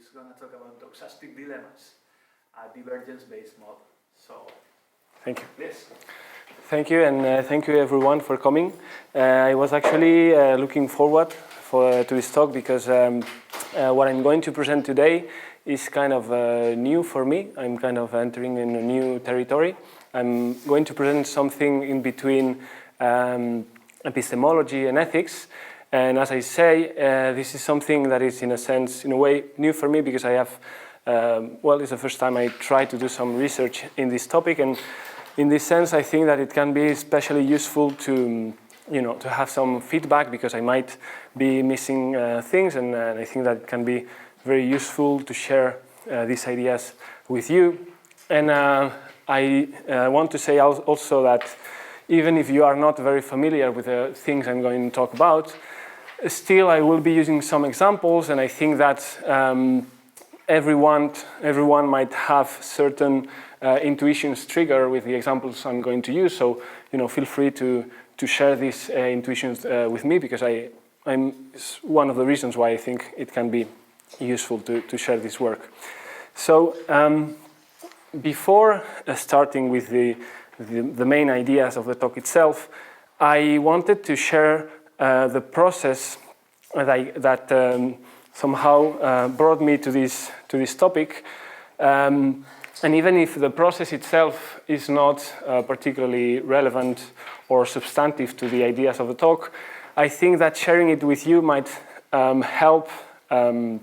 is going to talk about Doxastic dilemmas, a divergence-based model. So, thank you. Yes. Thank you, and thank you everyone for coming. I was actually looking forward to this talk because what I'm going to present today is kind of new for me. I'm kind of entering in a new territory. I'm going to present something in between epistemology and ethics. And as I say, this is something that is in a way, new for me because I have, well, it's the first time I try to do some research in this topic. And in this sense, I think that it can be especially useful to, to have some feedback because I might be missing things. And I think that it can be very useful to share these ideas with you. And I want to say also that even if you are not very familiar with the things I'm going to talk about, still I will be using some examples, and I think that everyone might have certain intuitions trigger with the examples I'm going to use. So feel free to share these intuitions with me because it's one of the reasons why I think it can be useful to share this work. So before starting with the main ideas of the talk itself, I wanted to share the process that somehow brought me to this topic. And even if the process itself is not particularly relevant or substantive to the ideas of the talk, I think that sharing it with you might help you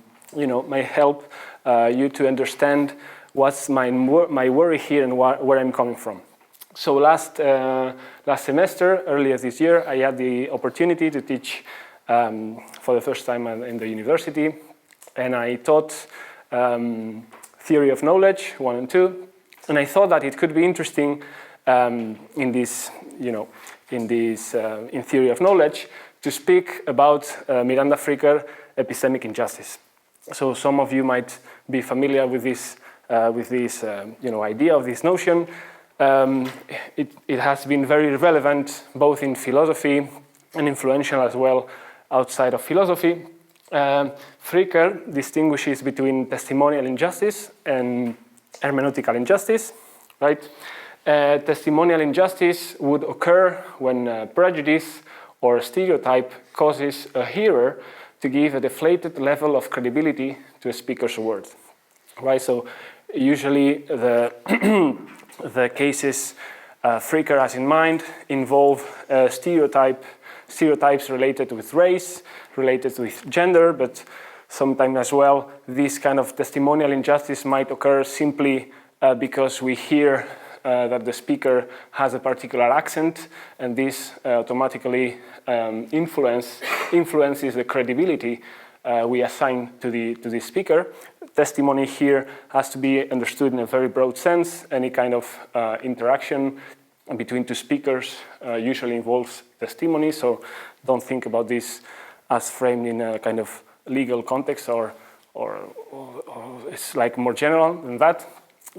to understand what's my worry here and where I'm coming from. So last semester, earlier this year, I had the opportunity to teach for the first time in the university, and I taught theory of knowledge 1 and 2, and I thought that it could be interesting in theory of knowledge to speak about Miranda Fricker epistemic injustice. So some of you might be familiar with this idea of this notion. It has been very relevant both in philosophy and influential as well outside of philosophy. Fricker distinguishes between testimonial injustice and hermeneutical injustice, right? Testimonial injustice would occur when prejudice or stereotype causes a hearer to give a deflated level of credibility to a speaker's words, right? So usually the cases Fricker has in mind involve stereotypes related with race, related with gender, but sometimes as well this kind of testimonial injustice might occur simply because we hear that the speaker has a particular accent, and this automatically influences the credibility we assign to the speaker. Testimony here has to be understood in a very broad sense. Any kind of interaction between two speakers usually involves testimony, so don't think about this as framed in a kind of legal context or it's like more general than that.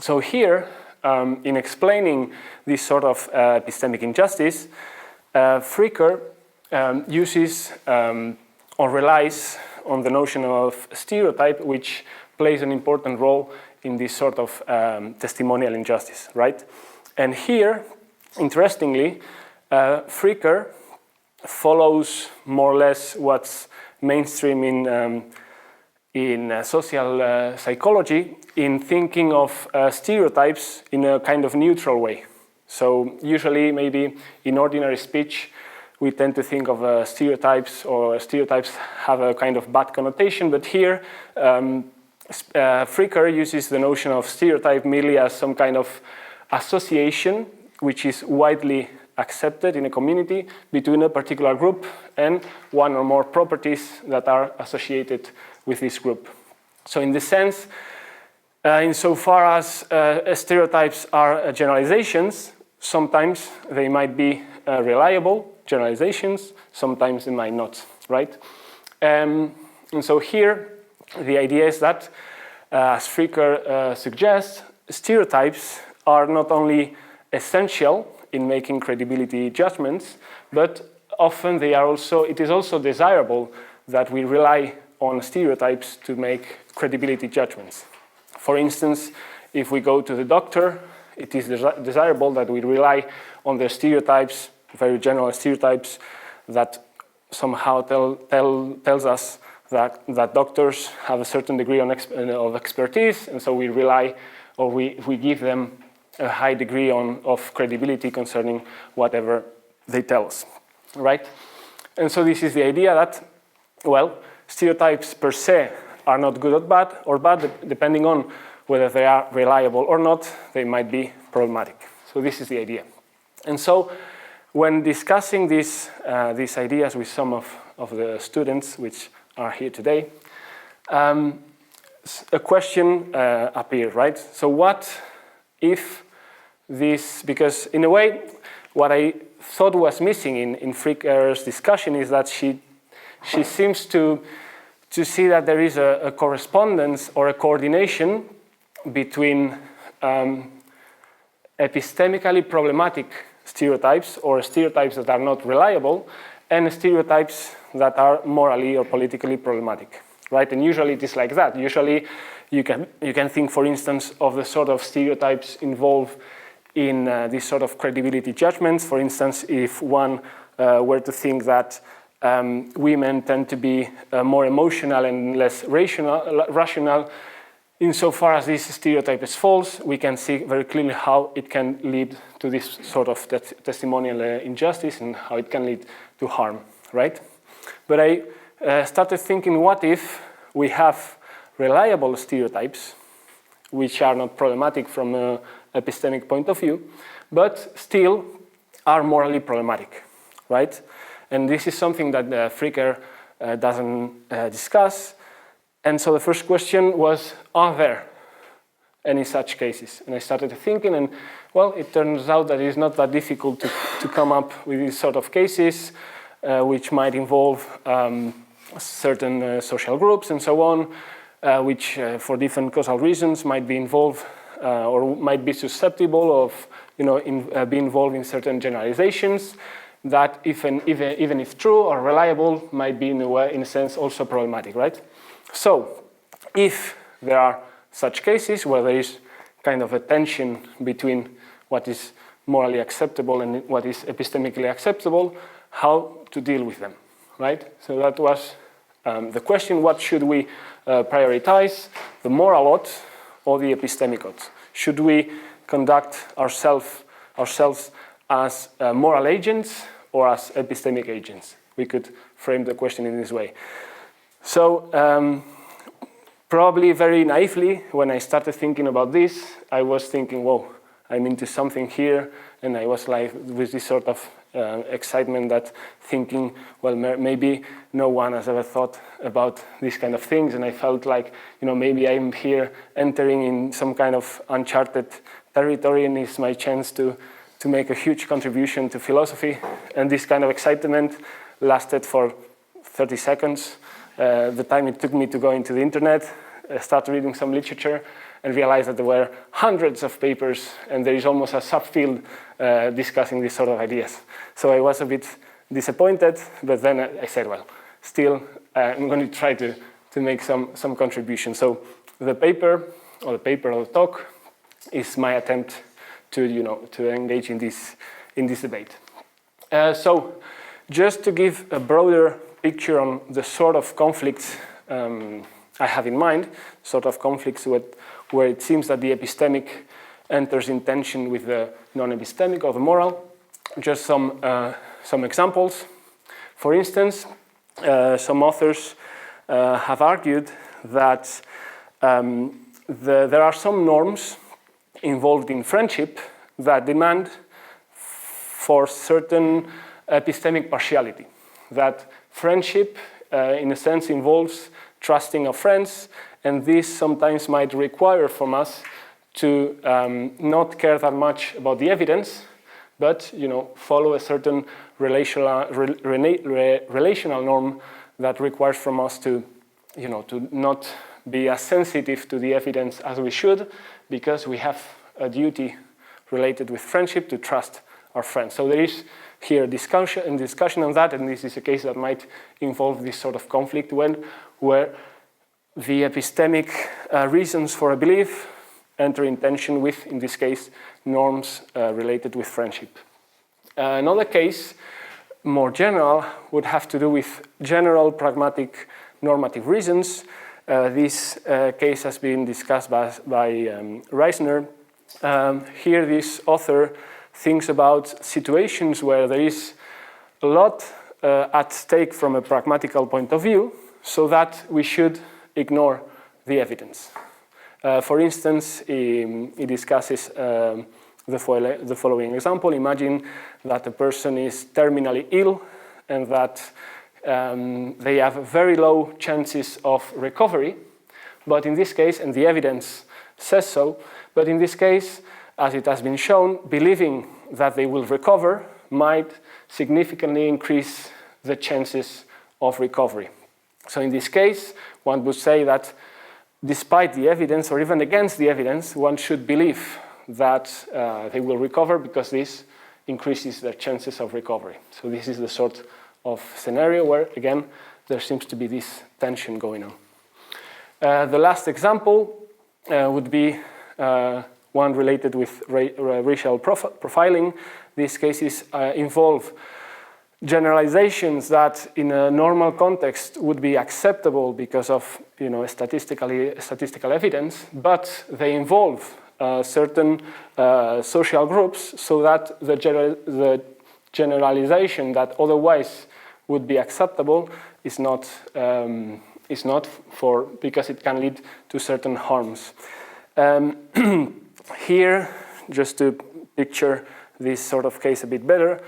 So here, in explaining this sort of epistemic injustice, Fricker uses or relies on the notion of stereotype, which plays an important role in this sort of testimonial injustice, right? And here, interestingly, Fricker follows more or less what's mainstream in social psychology in thinking of stereotypes in a kind of neutral way. So usually, maybe in ordinary speech, we tend to think of stereotypes, or stereotypes have a kind of bad connotation, but here Fricker uses the notion of stereotype merely as some kind of association which is widely accepted in a community between a particular group and one or more properties that are associated with this group. So in this sense, insofar as stereotypes are generalizations, sometimes they might be reliable generalizations, sometimes they might not, right? And so here, the idea is that, as Fricker suggests, stereotypes are not only essential in making credibility judgments, but often it is also desirable that we rely on stereotypes to make credibility judgments. For instance, if we go to the doctor, it is desirable that we rely on the stereotypes, very general stereotypes, that somehow tells us that doctors have a certain degree of expertise, and so we rely, or we give them a high degree of credibility concerning whatever they tell us, right? And so this is the idea that, well, stereotypes per se are not good or bad, depending on whether they are reliable or not, they might be problematic. So this is the idea. And so when discussing these ideas with some of the students which are here today, a question appeared, right? So what if this, because in a way, what I thought was missing in Fricker's discussion is that she seems to see that there is a correspondence or a coordination between epistemically problematic stereotypes or stereotypes that are not reliable and stereotypes that are morally or politically problematic, right? And usually it is like that. Usually you can think, for instance, of the sort of stereotypes involved in these sort of credibility judgments. For instance, if one were to think that women tend to be more emotional and less rational, insofar as this stereotype is false, we can see very clearly how it can lead to this sort of testimonial injustice and how it can lead to harm, right? But I started thinking, what if we have reliable stereotypes, which are not problematic from an epistemic point of view, but still are morally problematic, right? And this is something that Fricker doesn't discuss. And so the first question was, are there any such cases? And I started thinking, and well, it turns out that it's not that difficult to come up with these sort of cases, which might involve certain social groups and so on, which for different causal reasons might be involved or might be susceptible of, be involved in certain generalizations that even if true or reliable might be in a sense also problematic, right? So if there are such cases where there is kind of a tension between what is morally acceptable and what is epistemically acceptable, how to deal with them, right? So that was the question: what should we prioritize, the moral ought or the epistemic ought? Should we conduct ourselves as moral agents or as epistemic agents? We could frame the question in this way. So probably very naively, when I started thinking about this, I was thinking, whoa, I'm into something here, and I was like with this sort of excitement, that thinking, well, maybe no one has ever thought about these kind of things, and I felt like, maybe I'm here entering in some kind of uncharted territory, and it's my chance to make a huge contribution to philosophy. And this kind of excitement lasted for 30 seconds. The time it took me to go into the internet, start reading some literature, and realize that there were hundreds of papers, and there is almost a subfield discussing these sort of ideas. So I was a bit disappointed, but then I said, well, still, I'm going to try to make some contribution. So the paper or the talk is my attempt to engage in this debate. So just to give a broader picture on the sort of conflicts I have in mind, sort of conflicts where it seems that the epistemic enters in tension with the non-epistemic or the moral. Just some examples. For instance, some authors have argued that there are some norms involved in friendship that demand for certain epistemic partiality. That friendship, in a sense, involves trusting of friends, and this sometimes might require from us to not care that much about the evidence, but follow a certain relational norm that requires from us to not be as sensitive to the evidence as we should, because we have a duty related with friendship to trust our friends. So there is here discussion on that, and this is a case that might involve this sort of conflict where the epistemic reasons for a belief enter in tension with, in this case, norms related with friendship. Another case, more general, would have to do with general pragmatic normative reasons. This case has been discussed by Reisner. Here this author thinks about situations where there is a lot at stake from a pragmatical point of view, so that we should ignore the evidence. For instance, he discusses the following example. Imagine that a person is terminally ill and that they have very low chances of recovery, but in this case, and the evidence says so, but in this case, as it has been shown, believing that they will recover might significantly increase the chances of recovery. So in this case, one would say that despite the evidence, or even against the evidence, one should believe that they will recover because this increases their chances of recovery. So this is the sort of scenario where, again, there seems to be this tension going on. The last example would be one related with racial profiling. These cases involve generalizations that in a normal context would be acceptable because of statistical evidence, but they involve certain social groups, so that the generalization that otherwise would be acceptable is not because it can lead to certain harms. Here, just to picture this sort of case a bit better,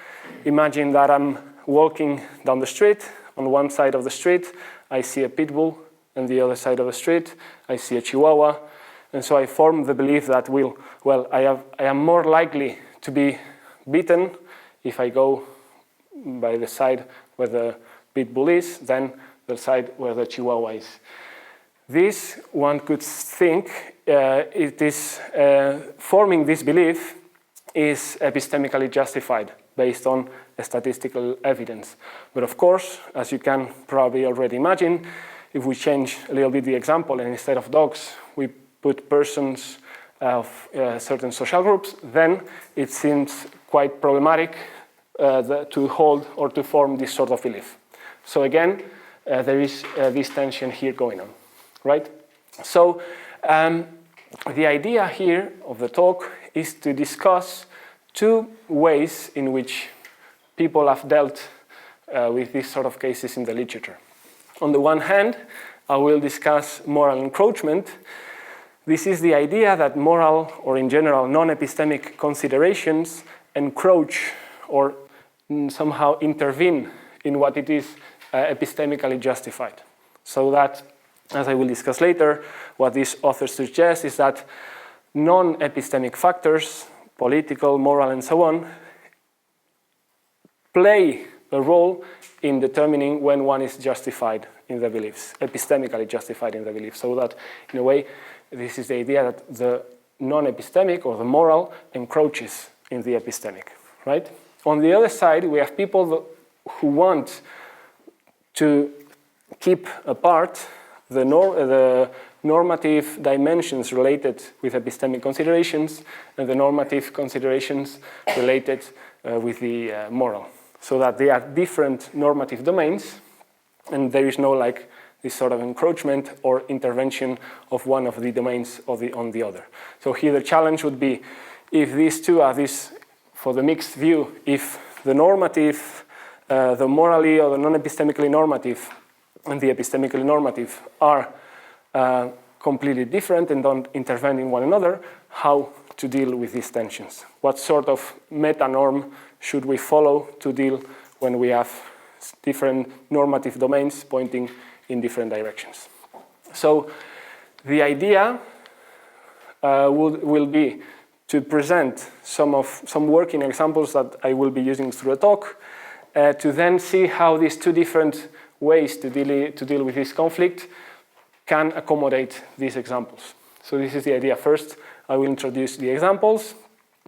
imagine that I'm walking down the street. On one side of the street, I see a pit bull, and the other side of the street, I see a chihuahua. And so I form the belief that, I am more likely to be beaten if I go by the side where the pit bull is than the side where the chihuahua is. This, one could think, it is forming this belief is epistemically justified based on statistical evidence. But of course, as you can probably already imagine, if we change a little bit the example and instead of dogs, we put persons of certain social groups, then it seems quite problematic to hold or to form this sort of belief. So again, there is this tension here going on, right? So the idea here of the talk is to discuss two ways in which people have dealt with these sort of cases in the literature. On the one hand, I will discuss moral encroachment. This is the idea that moral, or in general, non-epistemic considerations encroach or somehow intervene in what it is epistemically justified. So that, as I will discuss later, what this author suggests is that non-epistemic factors, political, moral, and so on, play a role in determining when one is justified in the beliefs, epistemically justified in the beliefs. So that, in a way, this is the idea that the non-epistemic or the moral encroaches in the epistemic, right? On the other side, we have people who want to keep apart the normative dimensions related with epistemic considerations and the normative considerations related with the moral. So that they are different normative domains, and there is no this sort of encroachment or intervention of one of the domains on the other. So here the challenge would be, if these two are for the mixed view, if the normative, the morally or the non-epistemically normative and the epistemically normative are completely different and don't intervene in one another, how to deal with these tensions? What sort of meta-norm should we follow to deal when we have different normative domains pointing in different directions? So the idea will be to present some working examples that I will be using through the talk, to then see how these two different ways to deal with this conflict can accommodate these examples. So this is the idea. First, I will introduce the examples,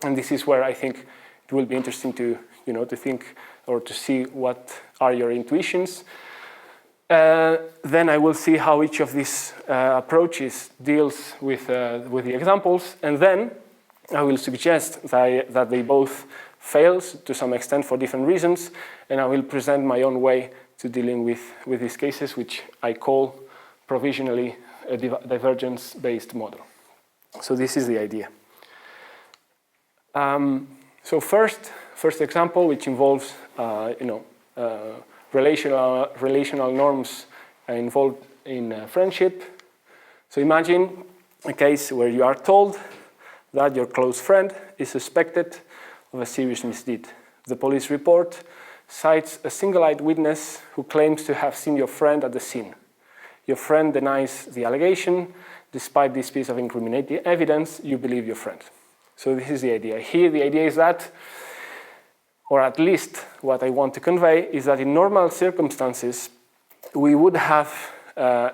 and this is where I think it will be interesting to to think or to see what are your intuitions. Then I will see how each of these approaches deals with the examples, and then I will suggest that they both fail to some extent for different reasons, and I will present my own way to dealing with these cases, which I call provisionally a divergence-based model. So this is the idea. So first example, which involves relational norms involved in friendship. So imagine a case where you are told that your close friend is suspected of a serious misdeed. The police report cites a single-eyed witness who claims to have seen your friend at the scene. Your friend denies the allegation. Despite this piece of incriminating evidence, you believe your friend. So this is the idea. Here, the idea is that, or at least what I want to convey, is that in normal circumstances, we would have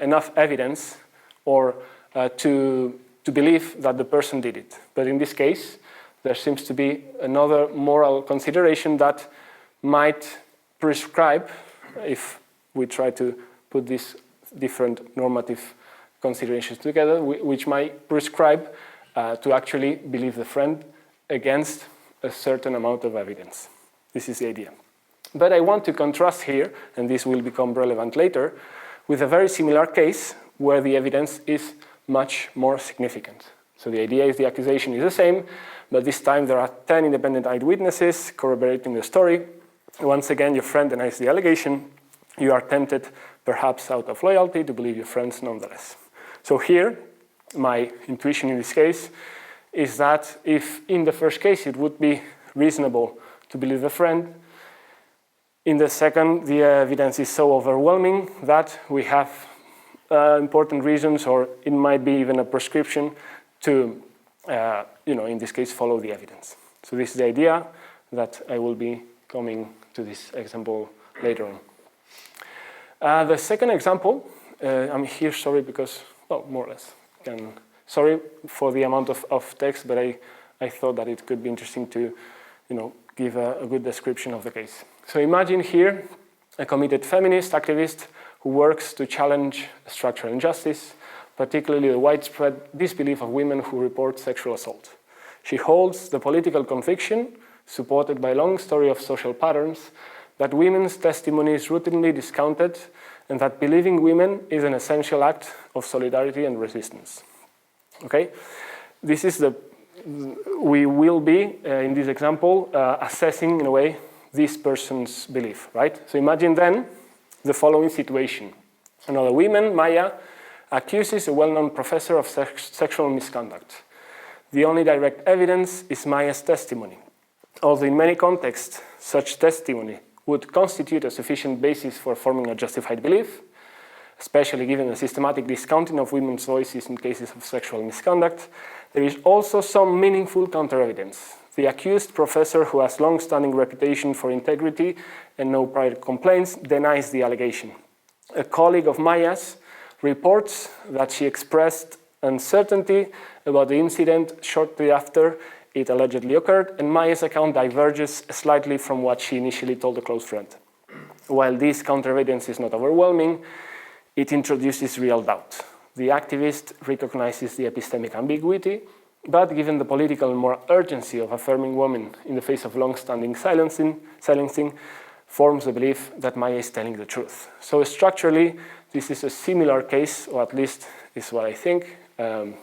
enough evidence to believe that the person did it. But in this case, there seems to be another moral consideration that might prescribe, if we try to put these different normative considerations together, which might prescribe to actually believe the friend against a certain amount of evidence. This is the idea. But I want to contrast here, and this will become relevant later, with a very similar case where the evidence is much more significant. So the idea is the accusation is the same, but this time there are 10 independent eyewitnesses corroborating the story. Once again, your friend denies the allegation. You are tempted, perhaps out of loyalty, to believe your friends nonetheless. So here, my intuition in this case is that if in the first case it would be reasonable to believe the friend, in the second, the evidence is so overwhelming that we have important reasons, or it might be even a prescription to, in this case, follow the evidence. So this is the idea that I will be coming to this example later on. The second example, I'm here, sorry, because, well, more or less. Sorry for the amount of text, but I thought that it could be interesting to, give a good description of the case. So imagine here a committed feminist activist who works to challenge structural injustice, particularly the widespread disbelief of women who report sexual assault. She holds the political conviction, supported by a long story of social patterns, that women's testimony is routinely discounted and that believing women is an essential act of solidarity and resistance. Okay? This is we will be, in this example, assessing, in a way, this person's belief, right? So imagine then the following situation. Another woman, Maya, accuses a well-known professor of sexual misconduct. The only direct evidence is Maya's testimony. Although in many contexts, such testimony would constitute a sufficient basis for forming a justified belief, especially given the systematic discounting of women's voices in cases of sexual misconduct, there is also some meaningful counter-evidence. The accused professor, who has long-standing reputation for integrity and no prior complaints, denies the allegation. A colleague of Maya's reports that she expressed uncertainty about the incident shortly after it allegedly occurred, and Maya's account diverges slightly from what she initially told a close friend. While this counter-evidence is not overwhelming, it introduces real doubt. The activist recognizes the epistemic ambiguity, but given the political and moral urgency of affirming women in the face of long-standing silencing, forms the belief that Maya is telling the truth. So structurally, this is a similar case, or at least is what I think, to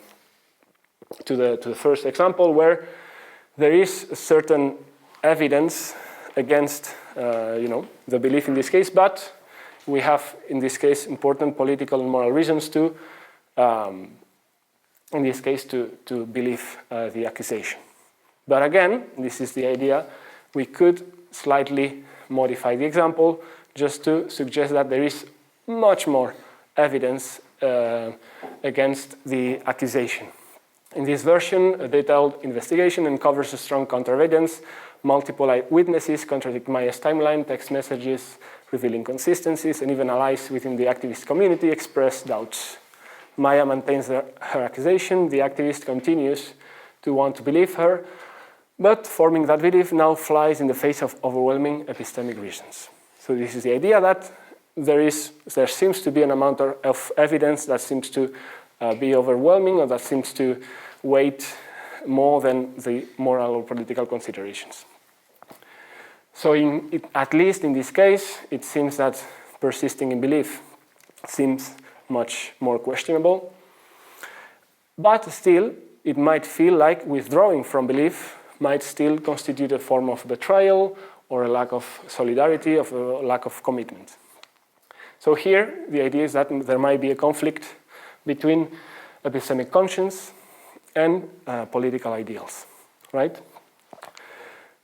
the first example, where there is a certain evidence against the belief in this case, but we have, in this case, important political and moral reasons to, in this case, to believe the accusation. But again, this is the idea, we could slightly modify the example just to suggest that there is much more evidence against the accusation. In this version, a detailed investigation uncovers a strong counter-evidence. Multiple eyewitnesses contradict Maya's timeline, text messages reveal inconsistencies, and even allies within the activist community express doubts. Maya maintains her accusation. The activist continues to want to believe her, But forming that belief now flies in the face of overwhelming epistemic reasons. So this is the idea that there seems to be an amount of evidence that seems to be overwhelming, or that seems to weight more than the moral or political considerations. So at least in this case, it seems that persisting in belief seems much more questionable. But still, it might feel like withdrawing from belief might still constitute a form of betrayal or a lack of solidarity, of a lack of commitment. So here, the idea is that there might be a conflict between epistemic conscience and political ideals, right?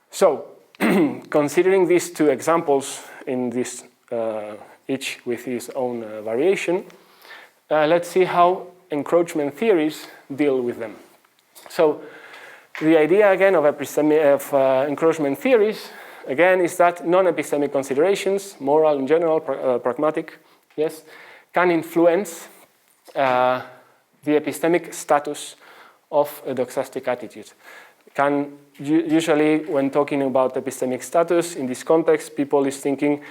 So, considering these two examples in this, each with its own variation, let's see how encroachment theories deal with them. So, the idea again of encroachment theories, again, is that non-epistemic considerations, moral in general, pragmatic, yes, can influence the epistemic status of a doxastic attitude. Usually, when talking about epistemic status in this context, people is thinking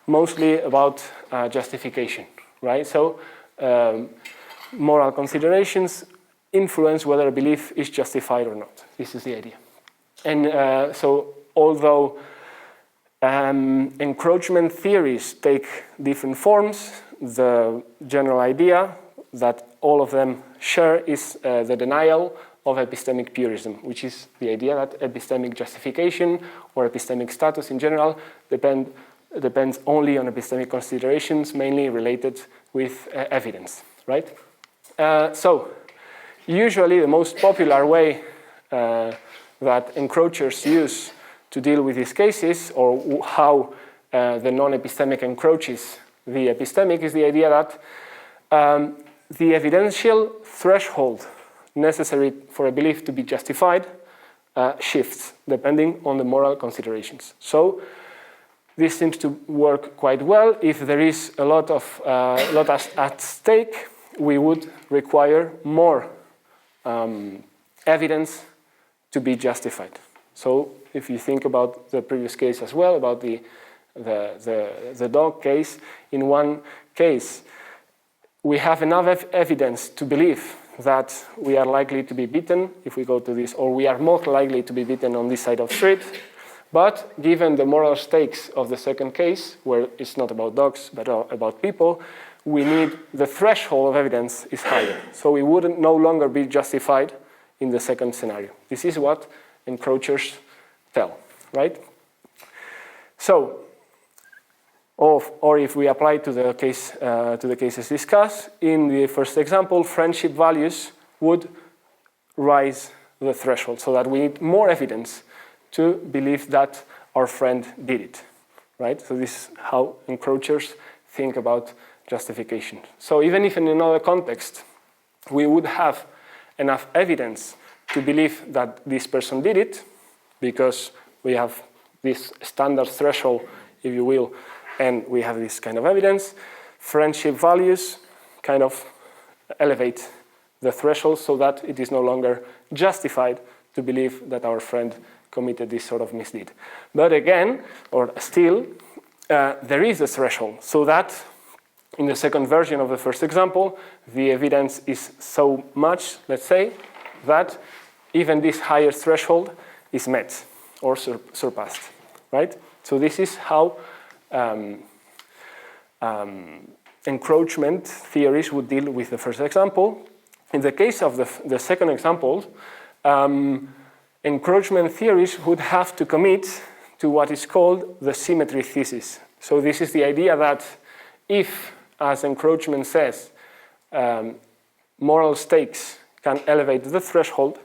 mostly about justification, right? So, moral considerations influence whether a belief is justified or not. This is the idea. And so, although encroachment theories take different forms, the general idea that all of them share is the denial of epistemic purism, which is the idea that epistemic justification or epistemic status in general depends only on epistemic considerations, mainly related with evidence, right? So, usually the most popular way that encroachers use to deal with these cases, or how the non-epistemic encroaches the epistemic, is the idea that the evidential threshold necessary for a belief to be justified shifts depending on the moral considerations. So this seems to work quite well. If there is a lot at stake, we would require more evidence to be justified. So if you think about the previous case as well, about the dog case, in one case, we have enough evidence to believe that we are likely to be beaten if we go to this, or we are more likely to be beaten on this side of the street. But given the moral stakes of the second case, where it's not about dogs, but about people, we need, the threshold of evidence is higher. So we wouldn't no longer be justified in the second scenario. This is what encroachers tell, right? So, or if we apply to the case to the cases discussed, in the first example, friendship values would rise the threshold, so that we need more evidence to believe that our friend did it, right? So this is how encroachers think about justification. So even if in another context we would have enough evidence to believe that this person did it, because we have this standard threshold, if you will, and we have this kind of evidence, friendship values kind of elevate the threshold so that it is no longer justified to believe that our friend committed this sort of misdeed. But again, or still, there is a threshold, so that in the second version of the first example, the evidence is so much, let's say, that even this higher threshold is met or surpassed, right? So this is how encroachment theories would deal with the first example. In the case of the second example, encroachment theories would have to commit to what is called the symmetry thesis. So this is the idea that if, as encroachment says, moral stakes can elevate the threshold,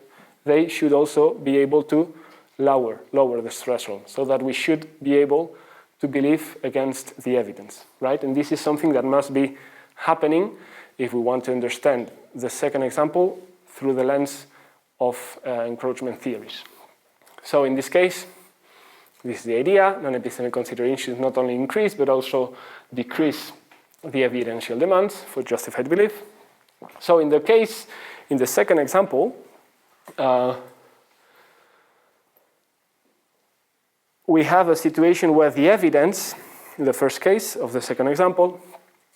they should also be able to lower the threshold, so that we should be able to believe against the evidence, right? And this is something that must be happening if we want to understand the second example through the lens of encroachment theories. So in this case, this is the idea. Non-epistemic considerations not only increase, but also decrease the evidential demands for justified belief. So in the second example, we have a situation where the evidence, in the first case of the second example,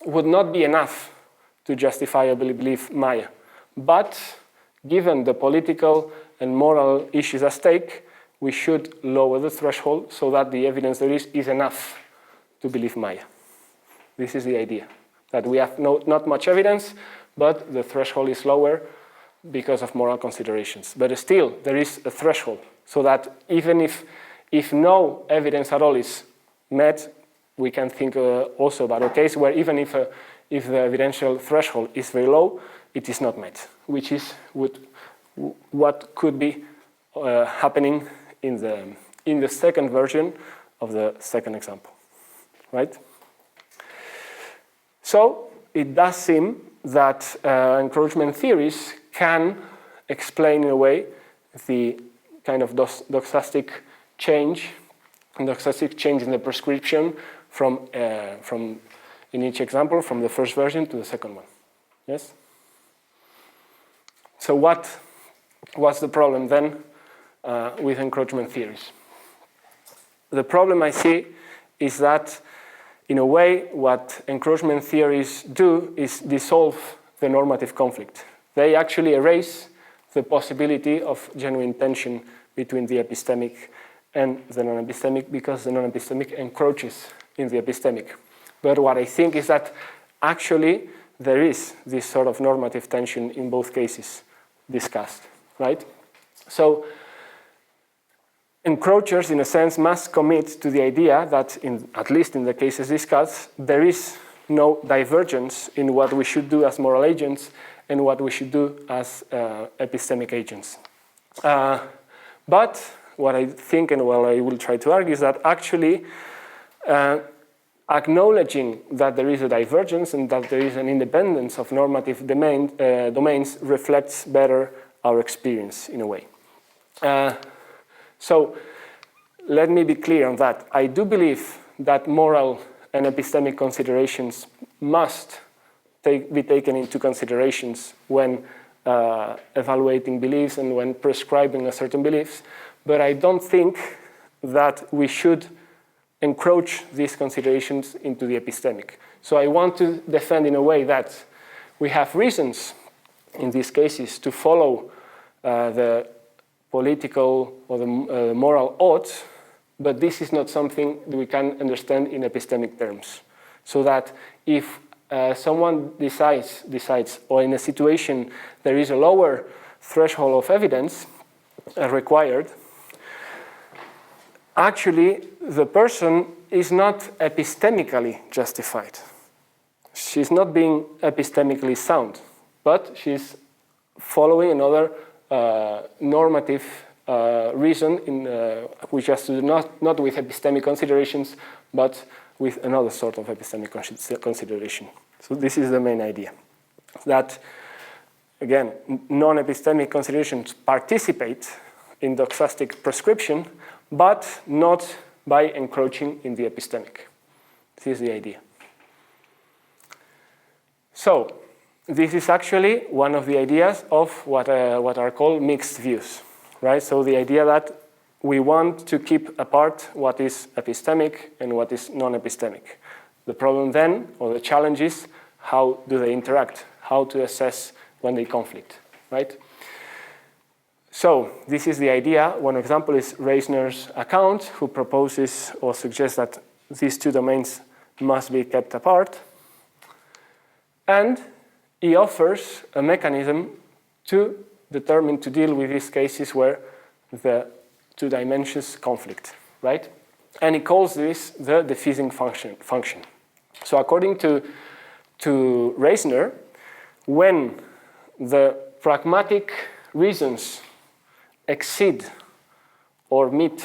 would not be enough to justifiably believe Maya. But given the political and moral issues at stake, we should lower the threshold so that the evidence there is enough to believe Maya. This is the idea, that we have not much evidence, but the threshold is lower because of moral considerations. But still, there is a threshold, so that even if no evidence at all is met, we can think also about a case where even if the evidential threshold is very low, it is not met, which is what could be happening in the second version of the second example, right? So it does seem that encroachment theories can explain in a way the kind of doxastic change in the prescription from in each example from the first version to the second one. Yes? So what was the problem then with encroachment theories? The problem I see is that in a way what encroachment theories do is dissolve the normative conflict. They actually erase the possibility of genuine tension between the epistemic and the non-epistemic, because the non-epistemic encroaches in the epistemic. But what I think is that actually there is this sort of normative tension in both cases discussed, right? So encroachers, in a sense, must commit to the idea that, at least in the cases discussed, there is no divergence in what we should do as moral agents and what we should do as epistemic agents. But what I think, and what I will try to argue, is that actually acknowledging that there is a divergence and that there is an independence of normative domains reflects better our experience in a way. So let me be clear on that. I do believe that moral and epistemic considerations must be taken into considerations when evaluating beliefs and when prescribing a certain beliefs, but I don't think that we should encroach these considerations into the epistemic. So I want to defend in a way that we have reasons in these cases to follow the political or the moral odds, but this is not something that we can understand in epistemic terms. So that if someone decides, or in a situation there is a lower threshold of evidence required, actually the person is not epistemically justified. She's not being epistemically sound, but she's following another normative reason which has to do not with epistemic considerations, but with another sort of epistemic consideration. So this is the main idea. That, again, non-epistemic considerations participate in doxastic prescription, but not by encroaching in the epistemic. This is the idea. So this is actually one of the ideas of what are called mixed views, right? So the idea that we want to keep apart what is epistemic and what is non-epistemic. The problem then, or the challenge is, how do they interact? How to assess when they conflict, right? So this is the idea. One example is Reisner's account, who proposes or suggests that these two domains must be kept apart. And he offers a mechanism to deal with these cases where the two dimensions conflict, right? And he calls this the diffusing function. So according to Reisner, when the pragmatic reasons exceed or meet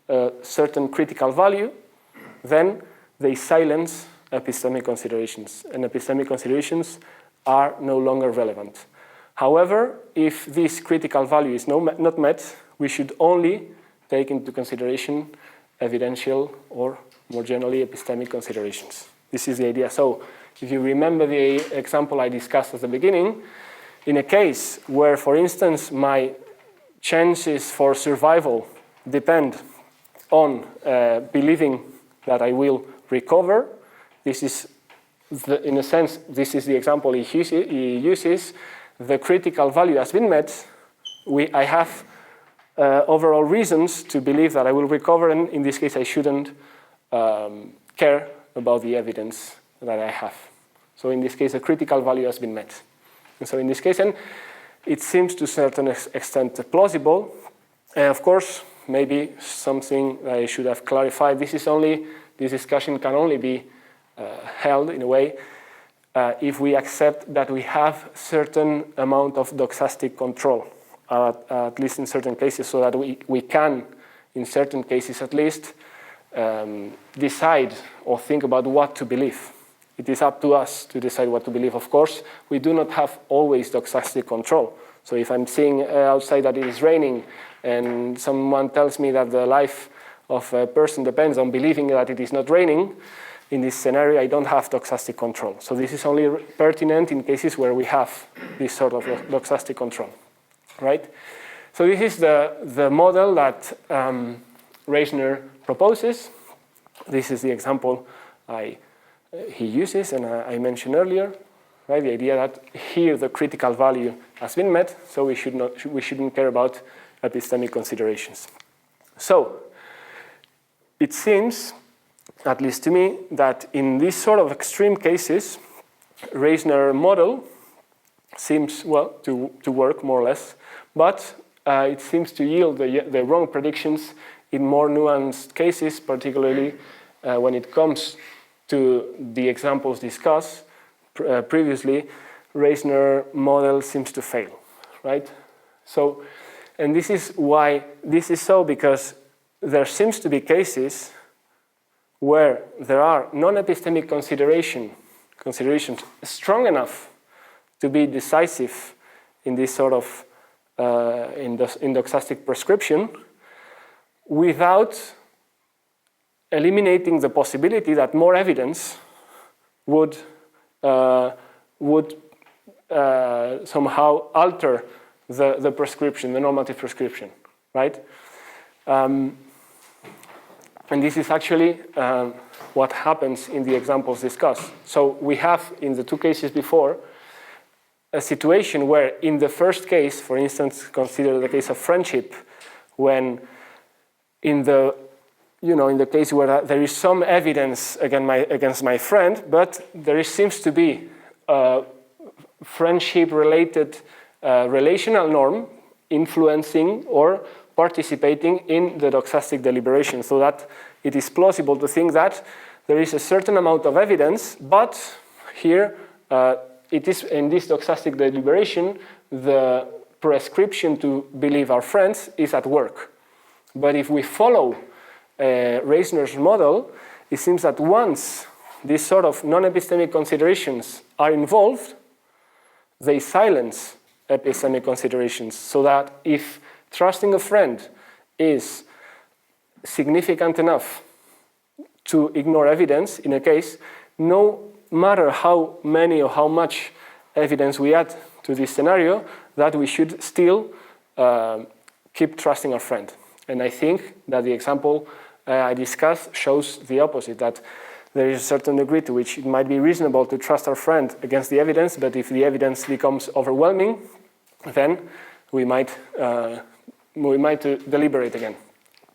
a certain critical value, then they silence epistemic considerations, and epistemic considerations are no longer relevant. However, if this critical value is not met, we should only take into consideration evidential or more generally epistemic considerations. This is the idea. So if you remember the example I discussed at the beginning, in a case where, for instance, my chances for survival depend on believing that I will recover. This is, in a sense, this is the example he uses. The critical value has been met. I have overall reasons to believe that I will recover, and in this case I shouldn't care about the evidence that I have. So in this case, the critical value has been met. And so in this case, and it seems to a certain extent plausible. Of course, maybe something I should have clarified. This discussion can only be held in a way if we accept that we have certain amount of doxastic control, at least in certain cases, so that we can, in certain cases at least, decide or think about what to believe. It is up to us to decide what to believe. Of course, we do not have always doxastic control. So if I'm seeing outside that it is raining and someone tells me that the life of a person depends on believing that it is not raining, in this scenario, I don't have doxastic control. So this is only pertinent in cases where we have this sort of doxastic control, right? So this is the model that Reisner proposes. This is the example he uses and I mentioned earlier, right? The idea that here the critical value has been met, so we shouldn't care about epistemic considerations. So it seems, at least to me, that in these sort of extreme cases, Reisner model seems, well, to work more or less, but it seems to yield the wrong predictions in more nuanced cases, particularly when it comes to the examples discussed previously. Reisner model seems to fail, right? So, and this is why this is so, because there seems to be cases where there are non-epistemic considerations strong enough to be decisive in this sort of in doxastic prescription, without eliminating the possibility that more evidence would somehow alter the prescription, the normative prescription, right? And this is actually what happens in the examples discussed. So we have, in the two cases before, a situation where in the first case, for instance, consider the case of friendship, when in the case where there is some evidence against my friend, but there seems to be a friendship-related relational norm influencing or participating in the doxastic deliberation, so that it is plausible to think that there is a certain amount of evidence, but here it is in this doxastic deliberation, the prescription to believe our friends is at work. But if we follow Reisner's model, it seems that once these sort of non-epistemic considerations are involved, they silence epistemic considerations, so that if trusting a friend is significant enough to ignore evidence in a case, no matter how many or how much evidence we add to this scenario, that we should still keep trusting our friend. And I think that the example I discussed shows the opposite, that there is a certain degree to which it might be reasonable to trust our friend against the evidence, but if the evidence becomes overwhelming, then we might deliberate again.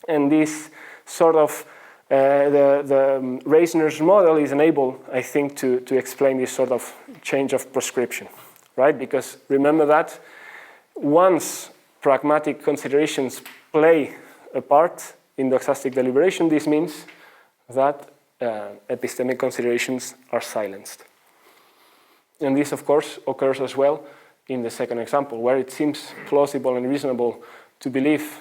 And this sort of, the Reisner's model is unable, I think, to explain this sort of change of prescription, right? Because remember that once pragmatic considerations play a part in doxastic deliberation, this means that epistemic considerations are silenced. And this, of course, occurs as well in the second example, where it seems plausible and reasonable to believe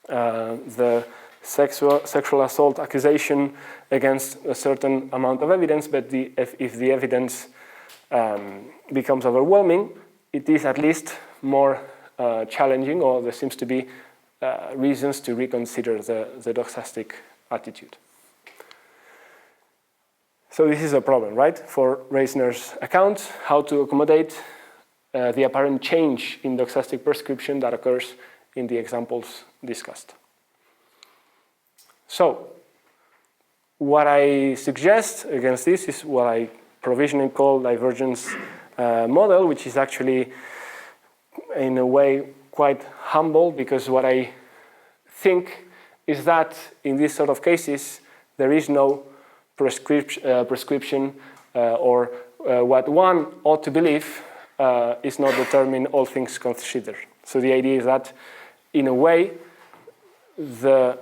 the sexual assault accusation against a certain amount of evidence, but if the evidence becomes overwhelming, it is at least more challenging, or there seems to be reasons to reconsider the doxastic attitude. So this is a problem, right, for Reisner's account, how to accommodate the apparent change in doxastic prescription that occurs in the examples discussed. So, what I suggest against this is what I provisionally call divergence model, which is actually, in a way, quite humble, because what I think is that in these sort of cases, there is no prescription or what one ought to believe is not determined, all things considered. So the idea is that, in a way, the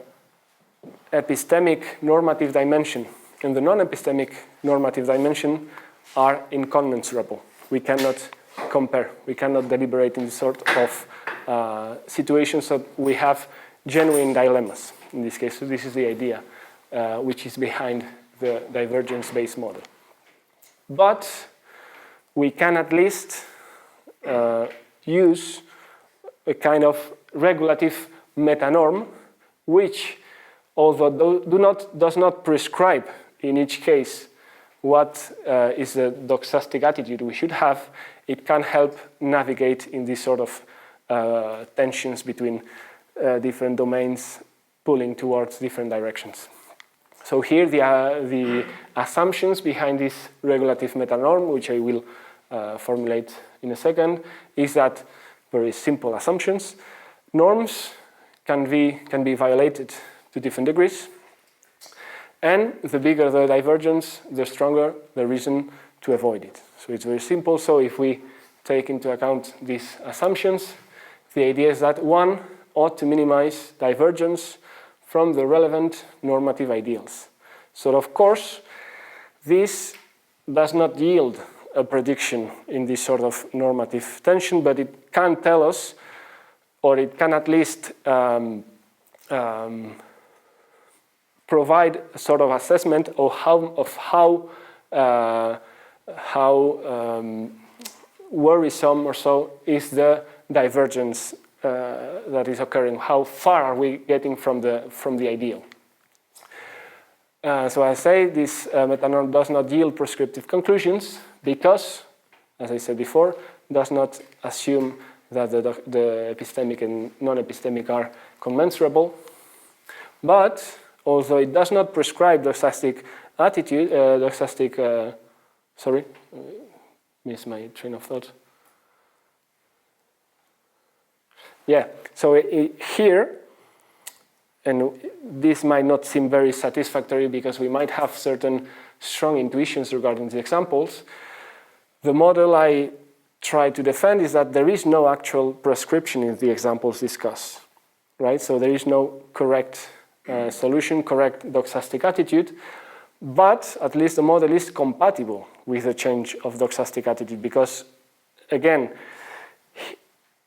epistemic normative dimension and the non-epistemic normative dimension are incommensurable. We cannot compare. We cannot deliberate in this sort of situations that we have genuine dilemmas in this case. So this is the idea which is behind the divergence-based model. But we can at least use a kind of regulative metanorm, which, although does not prescribe in each case what is the doxastic attitude we should have, it can help navigate in this sort of tensions between different domains pulling towards different directions. So here the assumptions behind this regulative metanorm, which I will formulate in a second, is that very simple assumptions. Norms can be violated to different degrees, and the bigger the divergence, the stronger the reason to avoid it. So it's very simple. So if we take into account these assumptions, the idea is that one ought to minimize divergence from the relevant normative ideals. So of course, this does not yield a prediction in this sort of normative tension, but it can tell us, or it can at least provide a sort of assessment of how worrisome or so is the divergence that is occurring. How far are we getting from the ideal? So I say this metanorm does not yield prescriptive conclusions because, as I said before, does not assume that the epistemic and non-epistemic are commensurable. But although it does not prescribe doxastic attitude, sorry, missed my train of thought. Yeah, so here, and this might not seem very satisfactory because we might have certain strong intuitions regarding the examples. The model I try to defend is that there is no actual prescription in the examples discussed, right? So there is no correct solution, correct doxastic attitude, but at least the model is compatible with the change of doxastic attitude because, again,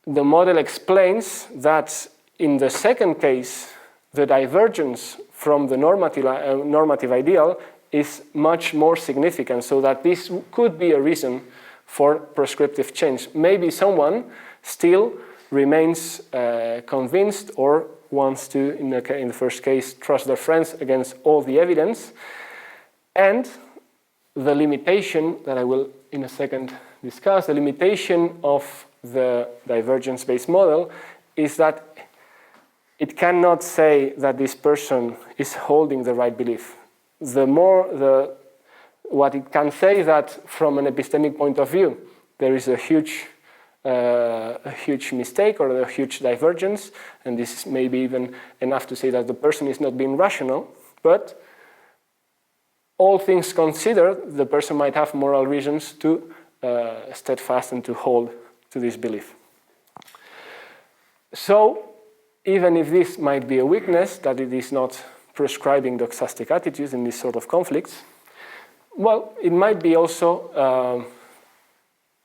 the model explains that in the second case, the divergence from the normative ideal is much more significant, so that this could be a reason for prescriptive change. Maybe someone still remains convinced or wants to, in the first case, trust their friends against all the evidence. And the limitation that I will in a second discuss, the limitation of the divergence-based model is that it cannot say that this person is holding the right belief. What it can say is that from an epistemic point of view, there is a huge mistake or a huge divergence, and this may be even enough to say that the person is not being rational, but all things considered, the person might have moral reasons to steadfast and to hold to this belief. So, even if this might be a weakness, that it is not prescribing doxastic attitudes in these sort of conflicts, well, it might be also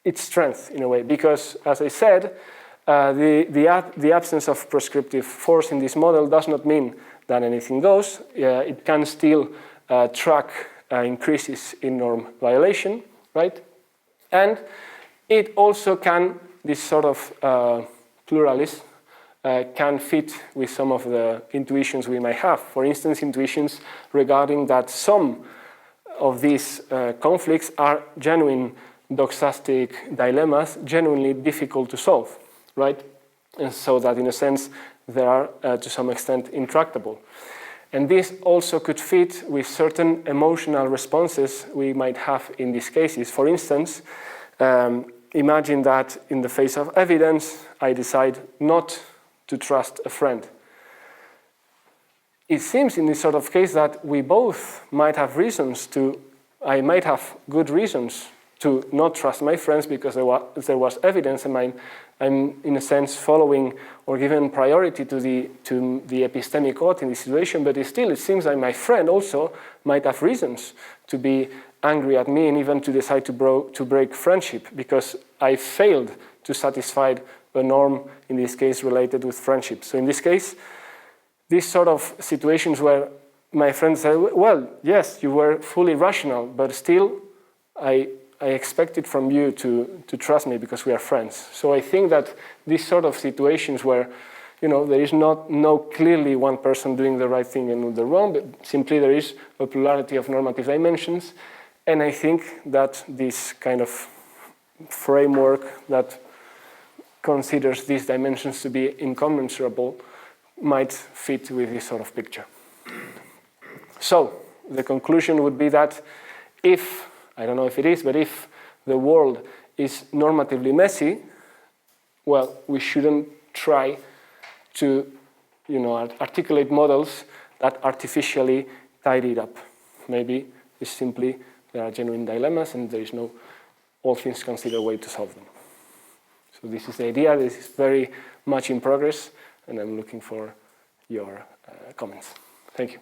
its strength in a way, because, as I said, the absence of prescriptive force in this model does not mean that anything goes. It can still track increases in norm violation, right? And it also can, this sort of pluralism, can fit with some of the intuitions we might have. For instance, intuitions regarding that some of these conflicts are genuine doxastic dilemmas, genuinely difficult to solve, right? And so that in a sense, they are to some extent intractable. And this also could fit with certain emotional responses we might have in these cases. For instance, imagine that in the face of evidence, I decide not to trust a friend. It seems in this sort of case that we both might have reasons to, I might have good reasons to not trust my friends because there was evidence, and I'm in a sense following or giving priority to the epistemic ought in this situation, but it seems like my friend also might have reasons to be angry at me and even to decide to break friendship because I failed to satisfy a norm, in this case related with friendship. So in this case, these sort of situations where my friend said, well, yes, you were fully rational, but still I expected from you to trust me because we are friends. So I think that these sort of situations where, you know, there is no clearly one person doing the right thing and the wrong, but simply there is a plurality of normative dimensions. And I think that this kind of framework that considers these dimensions to be incommensurable might fit with this sort of picture. So the conclusion would be that if, I don't know if it is, but if the world is normatively messy, well, we shouldn't try to, you know, articulate models that artificially tidy it up. Maybe it's simply there are genuine dilemmas and there is no all things considered way to solve them. So this is the idea. This is very much in progress, and I'm looking for your comments. Thank you.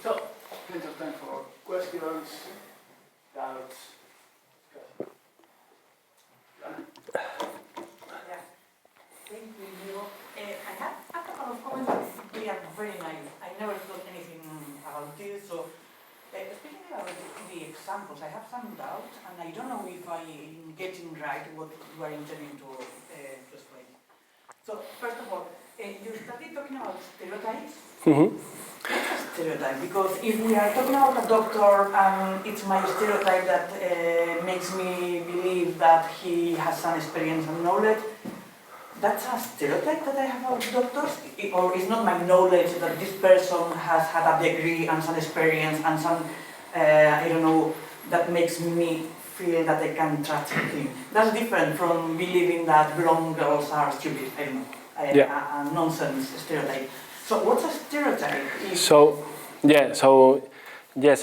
So, plenty of time for questions, doubts. Thank you, Iñigo. I have a couple of comments. They are very nice. I never thought anything about this. So, speaking about the examples, I have some doubts, and I don't know if I'm getting right what you are intending to explain. So, first of all, you started talking about stereotypes. Mm-hmm. What's a stereotype? Because if we are talking about a doctor, it's my stereotype that makes me believe that he has some experience and knowledge. That's a stereotype that I have about doctors? Or is not my knowledge that this person has had a degree and some experience and some, I don't know, that makes me feel that I can trust him? That's different from believing that blonde girls are stupid, I don't know, a nonsense stereotype. So what's a stereotype? So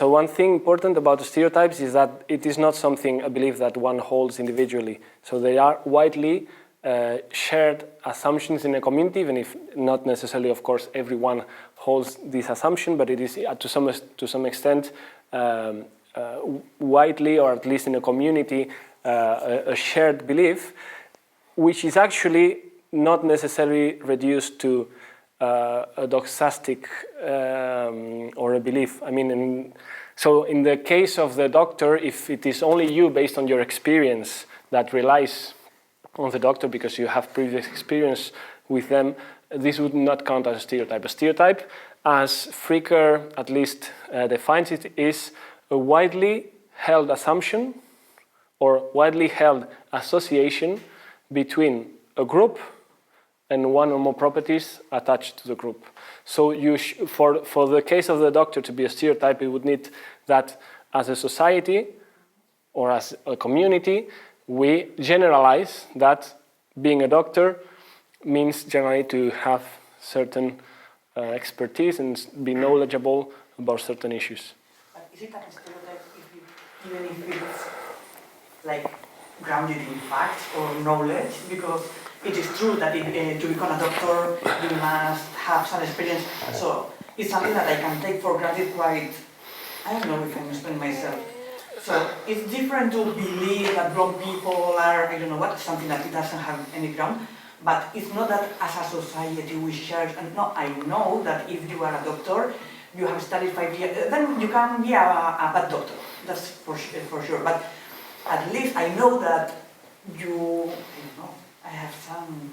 one thing important about the stereotypes is that it is not something, I believe, that one holds individually. So they are widely shared assumptions in a community, even if not necessarily, of course, everyone holds this assumption, but it is to some extent widely, or at least in a community, a shared belief, which is actually not necessarily reduced to a doxastic or a belief. I mean, so in the case of the doctor, if it is only you based on your experience that relies on the doctor because you have previous experience with them, this would not count as a stereotype. A stereotype, as Fricker at least defines it, is a widely held assumption or widely held association between a group and one or more properties attached to the group. So for the case of the doctor to be a stereotype, it would need that as a society or as a community, we generalize that being a doctor means generally to have certain expertise and be knowledgeable about certain issues. But is it a stereotype even if it's like grounded in facts or knowledge? Because it is true that to become a doctor you must have some experience. So it's something that I can take for granted quite, I don't know if I'm explaining myself. So it's different to believe that blonde people are, I don't know what, something that it doesn't have any ground. But it's not that as a society we share, and no, I know that if you are a doctor, you have studied 5 years, then you can be a bad doctor, that's for sure. But at least I know that you, I don't know, I have some...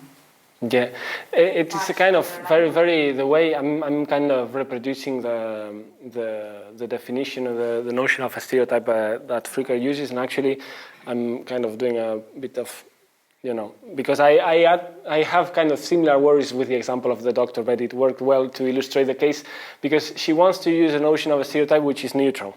Yeah, it is a kind of very the way I'm kind of reproducing the definition of the notion of a stereotype that Fricker uses, and actually I'm kind of doing a bit of you know, because I have kind of similar worries with the example of the doctor, but it worked well to illustrate the case, because she wants to use a notion of a stereotype which is neutral,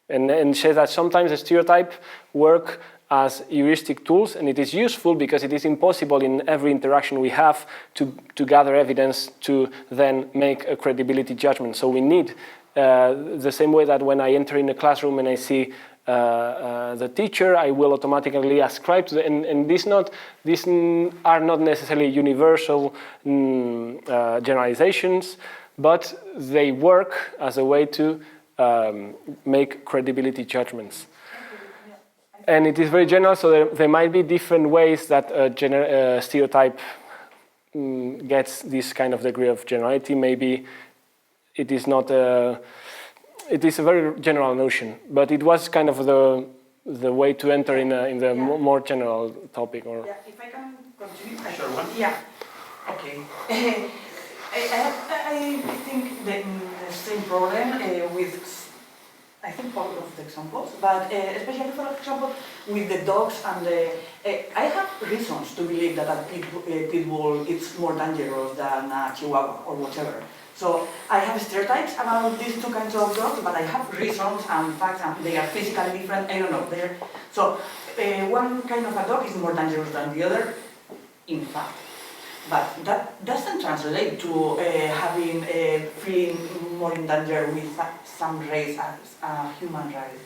and says that sometimes a stereotype work as heuristic tools, and it is useful because it is impossible in every interaction we have to gather evidence to then make a credibility judgment. So we need the same way that when I enter in a classroom and I see the teacher, I will automatically ascribe to and these are not necessarily universal generalizations, but they work as a way to make credibility judgments. And it is very general, so there might be different ways that a stereotype gets this kind of degree of generality. Maybe it is not it is a very general notion, but it was kind of the way to enter in the more general topic. Or yeah, if I can continue. Sure, one. Yeah. Okay. I think the same problem with, I think, part of the examples, but especially, for example, with the dogs and the... I have reasons to believe that a pit bull is more dangerous than a chihuahua or whatever. So I have stereotypes about these two kinds of dogs, but I have reasons and facts, and they are physically different. I don't know. So one kind of a dog is more dangerous than the other, in fact. But that doesn't translate to having feeling more in danger with some race as a human race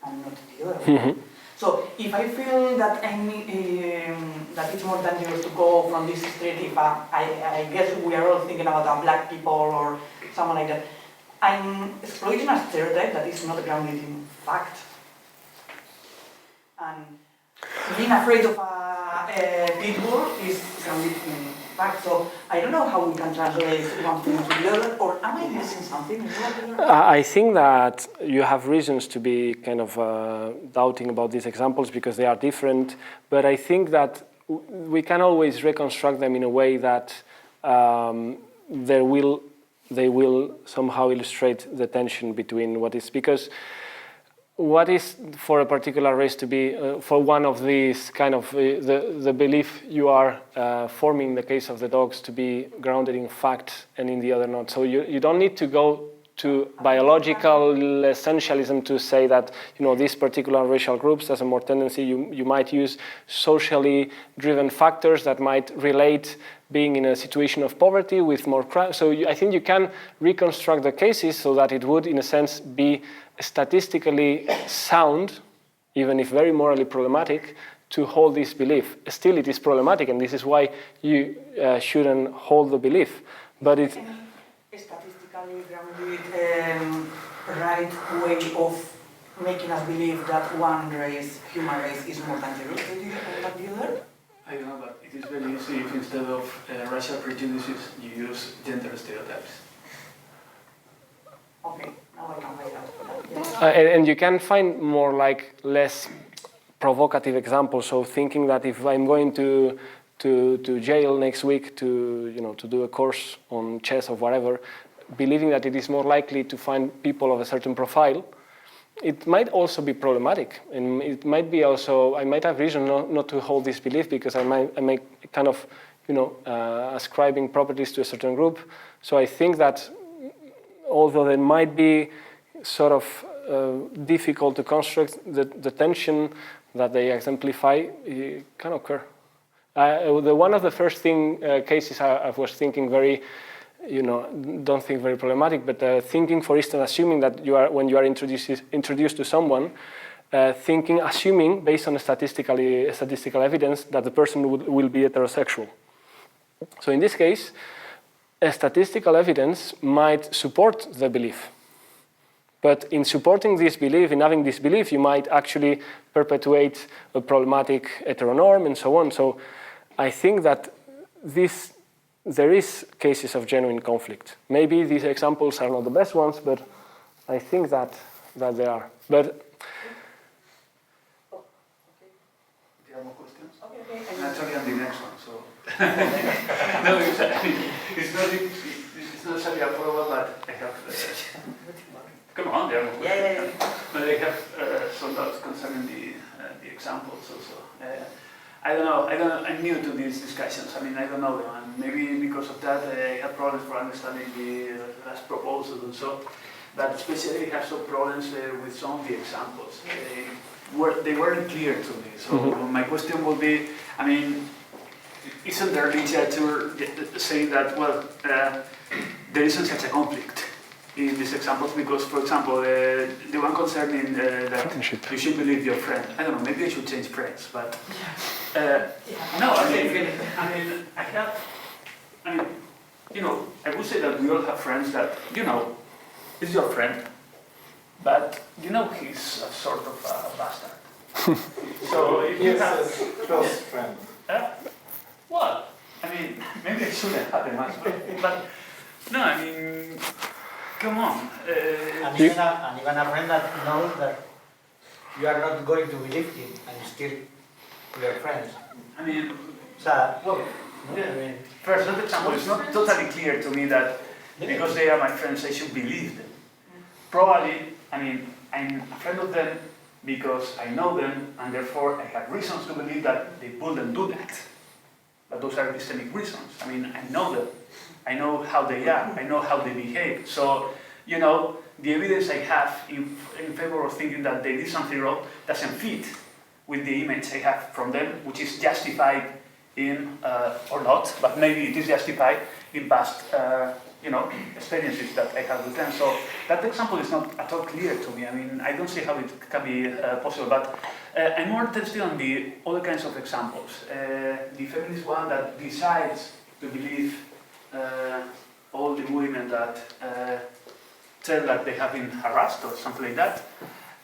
and not the other. Mm-hmm. So if I feel that that it's more dangerous to go from this stereotype, I guess we are all thinking about black people or someone like that. I'm exploiting a stereotype that is not grounded in fact. And being afraid of a pit bull is grounded in fact. So I don't know how we can translate one thing to the other, or am I missing something? I think that you have reasons to be kind of doubting about these examples because they are different, but I think that we can always reconstruct them in a way that they will somehow illustrate the tension between what is, because what is for a particular race to be, for one of these kind of, the belief you are forming in the case of the dogs to be grounded in fact and in the other not. So you don't need to go to biological essentialism to say that, you know, these particular racial groups has a more tendency. You might use socially driven factors that might relate being in a situation of poverty with more crime. So I think you can reconstruct the cases so that it would, in a sense, be statistically sound, even if very morally problematic, to hold this belief. Still, it is problematic, and this is why you shouldn't hold the belief. But it's any statistically grounded right way of making us believe that one race, human race, is more dangerous than the other? I don't know, but it is very easy if instead of racial prejudices, you use gender stereotypes. Okay, now I can write out. and you can find more like less provocative examples. So thinking that if I'm going to jail next week to do a course on chess or whatever, believing that it is more likely to find people of a certain profile, it might also be problematic, and it might be also, I might have reason not to hold this belief because I might kind of, ascribing properties to a certain group. So I think that although it might be sort of difficult to construct, the tension that they exemplify can occur. One of the first cases I was thinking very, don't think very problematic, but thinking, for instance, assuming that when you are introduced to someone, assuming based on statistical evidence that the person will be heterosexual. So in this case, a statistical evidence might support the belief. But in supporting this belief, in having this belief, you might actually perpetuate a problematic heteronorm and so on. So I think that there is cases of genuine conflict. Maybe these examples are not the best ones, but I think that they are. But Do you have more questions? Okay. I'm actually on the next one, so. No, it's not exactly a follow-up, but I have. Come on, there are more questions. Yeah. But I have some doubts concerning the examples also. I don't know. I'm new to these discussions. I mean, I don't know them, and maybe because of that, I have problems for understanding the last proposals and so. But especially, I have some problems with some of the examples. They weren't clear to me. So my question would be, I mean, isn't there literature saying that, well, there isn't such a conflict in these examples? Because, for example, the one concerning that you should believe your friend. I don't know, maybe I should change friends, but no, I mean, you know, I would say that we all have friends that, you know, is your friend, but you know he's a sort of a bastard. So if you have a close friend. Well, I mean, maybe I shouldn't have them as well, but no, I mean, come on. And even a friend that knows that you are not going to believe him, and still we are friends. I mean, So, well, yeah. I mean, First, that example, it's not totally clear to me that because they are my friends, I should believe them. Probably, I mean, I'm a friend of them because I know them, and therefore I have reasons to believe that they wouldn't do that. But those are epistemic reasons. I mean, I know them. I know how they are. I know how they behave. So, you know, the evidence I have in favor of thinking that they did something wrong doesn't fit with the image I have from them, which is justified in, or not, but maybe it is justified in past, you know, experiences that I have with them. So that example is not at all clear to me. I mean, I don't see how it can be possible, but I'm more interested on the other kinds of examples. The feminist one that decides to believe all the women that tell that they have been harassed or something like that.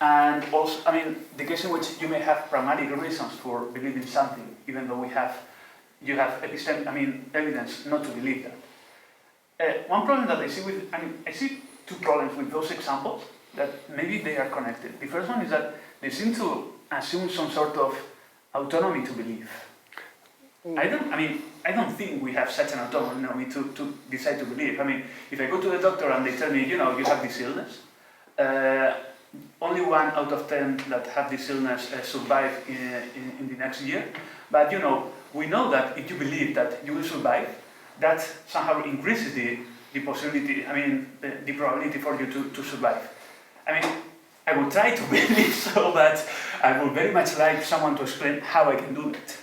And also, I mean, the case in which you may have pragmatic reasons for believing something, even though you have evidence not to believe that. One problem that I see I see two problems with those examples that maybe they are connected. The first one is that they seem to assume some sort of autonomy to believe. I don't think we have such an autonomy to decide to believe. I mean, if I go to the doctor and they tell me, you know, you have this illness, only 1 out of 10 that have this illness survive in the next year. But, you know, we know that if you believe that you will survive, that somehow increases the possibility, the probability for you to survive. I mean, I will try to believe so, but I would very much like someone to explain how I can do that.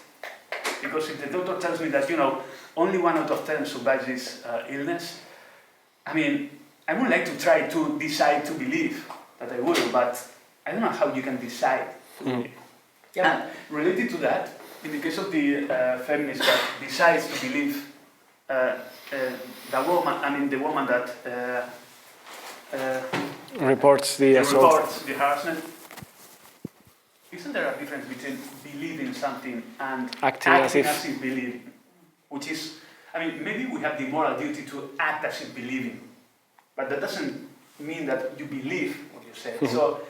Because if the doctor tells me that, you know, only 1 out of 10 survives this illness, I mean, I would like to try to decide to believe that I will, but I don't know how you can decide to believe. Yeah. And related to that, in the case of the feminist that decides to believe the woman that reports the assault. Reports the harassment. Isn't there a difference between believing something and acting as if believing? Which is, I mean, maybe we have the moral duty to act as if believing, but that doesn't mean that you believe what you said. So,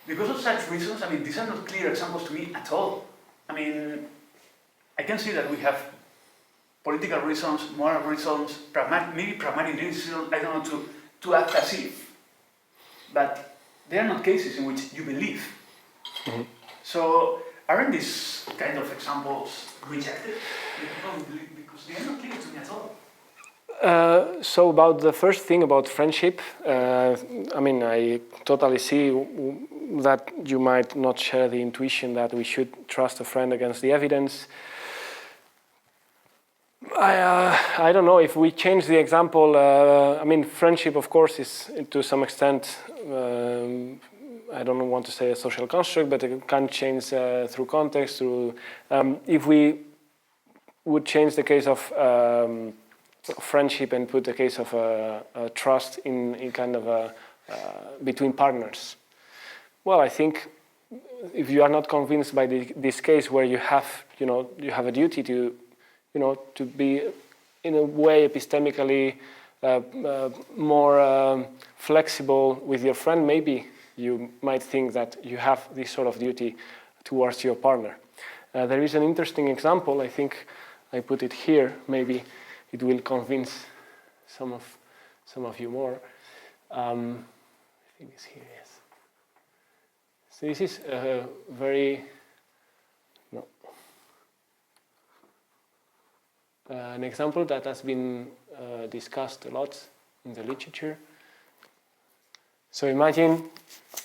because of such reasons, I mean, these are not clear examples to me at all. I mean, I can see that we have political reasons, moral reasons, maybe pragmatic reasons, I don't know, to act as if. But they are not cases in which you believe. So, aren't these kind of examples rejected? Because they are not clear to me at all. So about the first thing about friendship, I totally see that you might not share the intuition that we should trust a friend against the evidence. I don't know if we change the example. Friendship, of course, is to some extent, I don't want to say a social construct, but it can change through context. If we would change the case of friendship and put the case of trust in kind of between partners. Well, I think if you are not convinced by this case where you have a duty to be in a way epistemically more flexible with your friend, maybe you might think that you have this sort of duty towards your partner. There is an interesting example. I think I put it here. Maybe it will convince some of you more. I think it's here, yes. So this is a very, no. an example that has been discussed a lot in the literature. So imagine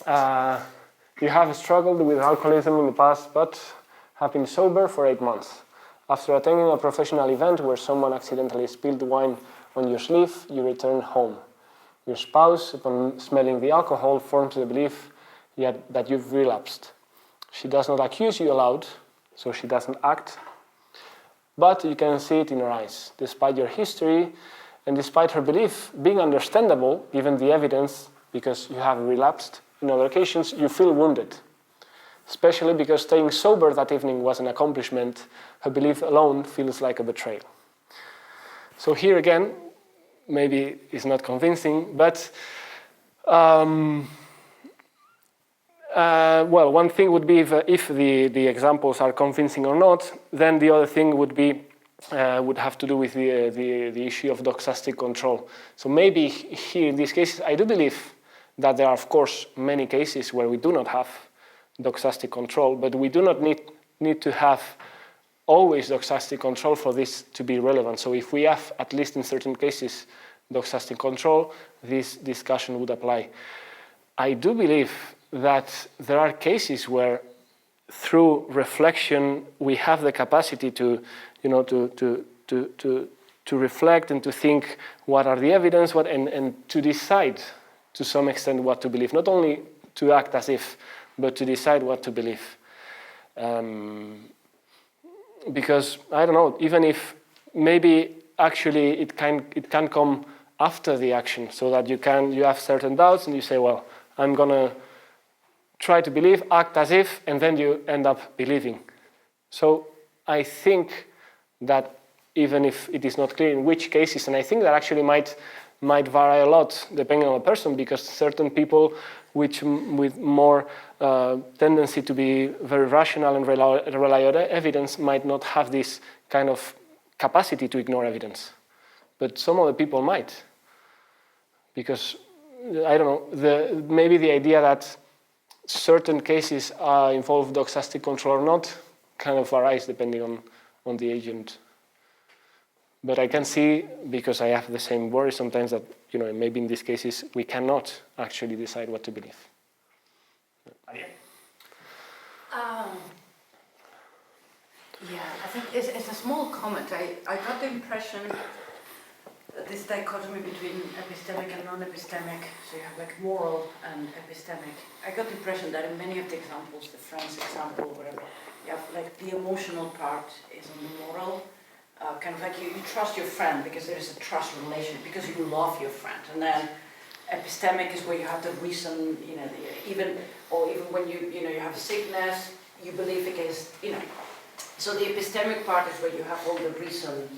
you have struggled with alcoholism in the past, but have been sober for 8 months. After attending a professional event where someone accidentally spilled wine on your sleeve, you return home. Your spouse, upon smelling the alcohol, forms the belief that you've relapsed. She does not accuse you aloud, so she doesn't act, but you can see it in her eyes. Despite your history and despite her belief being understandable, given the evidence, because you have relapsed in other occasions, you feel wounded. Especially because staying sober that evening was an accomplishment, her belief alone feels like a betrayal. So here again, maybe it's not convincing, but well, one thing would be if the examples are convincing or not. Then the other thing would have to do with the issue of doxastic control. So maybe here in these cases, I do believe that there are, of course, many cases where we do not have doxastic control, but we do not need to have always doxastic control for this to be relevant. So if we have, at least in certain cases, doxastic control, this discussion would apply. I do believe that there are cases where, through reflection, we have the capacity to reflect and to think what are the evidence, and to decide to some extent what to believe. Not only to act as if, but to decide what to believe. Because I don't know, even if maybe actually it can come after the action, so that you have certain doubts and you say, well, I'm gonna try to believe, act as if, and then you end up believing. So I think that even if it is not clear in which cases, and I think that actually might vary a lot depending on the person, because certain people with more tendency to be very rational and rely on evidence might not have this kind of capacity to ignore evidence. But some other people might. Because, I don't know, maybe the idea that certain cases involve doxastic control or not kind of varies depending on the agent. But I can see, because I have the same worry sometimes, that maybe in these cases we cannot actually decide what to believe. Yeah, I think it's a small comment. I got the impression that this dichotomy between epistemic and non-epistemic, so you have like moral and epistemic. I got the impression that in many of the examples, the friend's example, whatever, you have like the emotional part is on the moral. Kind of like you trust your friend because there is a trust relation, because you love your friend. And then epistemic is where you have the reason, even when you have sickness, you believe against, So the epistemic part is where you have all the reasons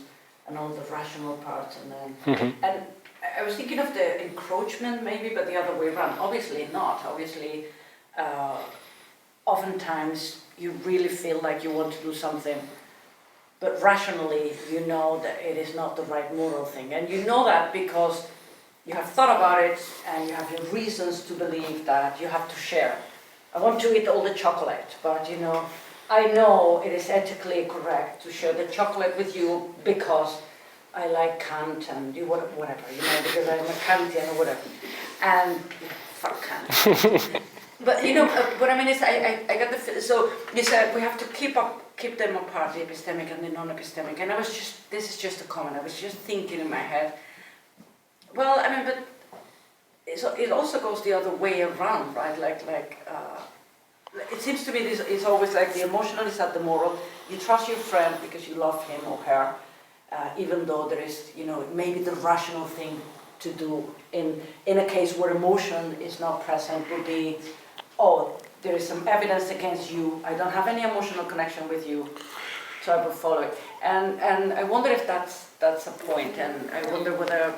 and all the rational parts. And then, and I was thinking of the encroachment maybe, but the other way around. Obviously not. Obviously, oftentimes you really feel like you want to do something, but rationally, you know that it is not the right moral thing. And you know that because you have thought about it and you have your reasons to believe that you have to share. I want to eat all the chocolate, but I know it is ethically correct to share the chocolate with you because I like Kant and whatever, because I'm a Kantian or whatever. And fuck Kant. But what I mean is, I got the feeling. So you said we have to keep them apart, the epistemic and the non-epistemic. And this is just a comment. I was just thinking in my head. Well, I mean, but it also goes the other way around, right? It seems to me this is always like the emotional is at the moral. You trust your friend because you love him or her, even though there is, maybe the rational thing to do in a case where emotion is not present would be, oh, there is some evidence against you, I don't have any emotional connection with you, so I will follow it. And I wonder if that's a point, and I wonder whether,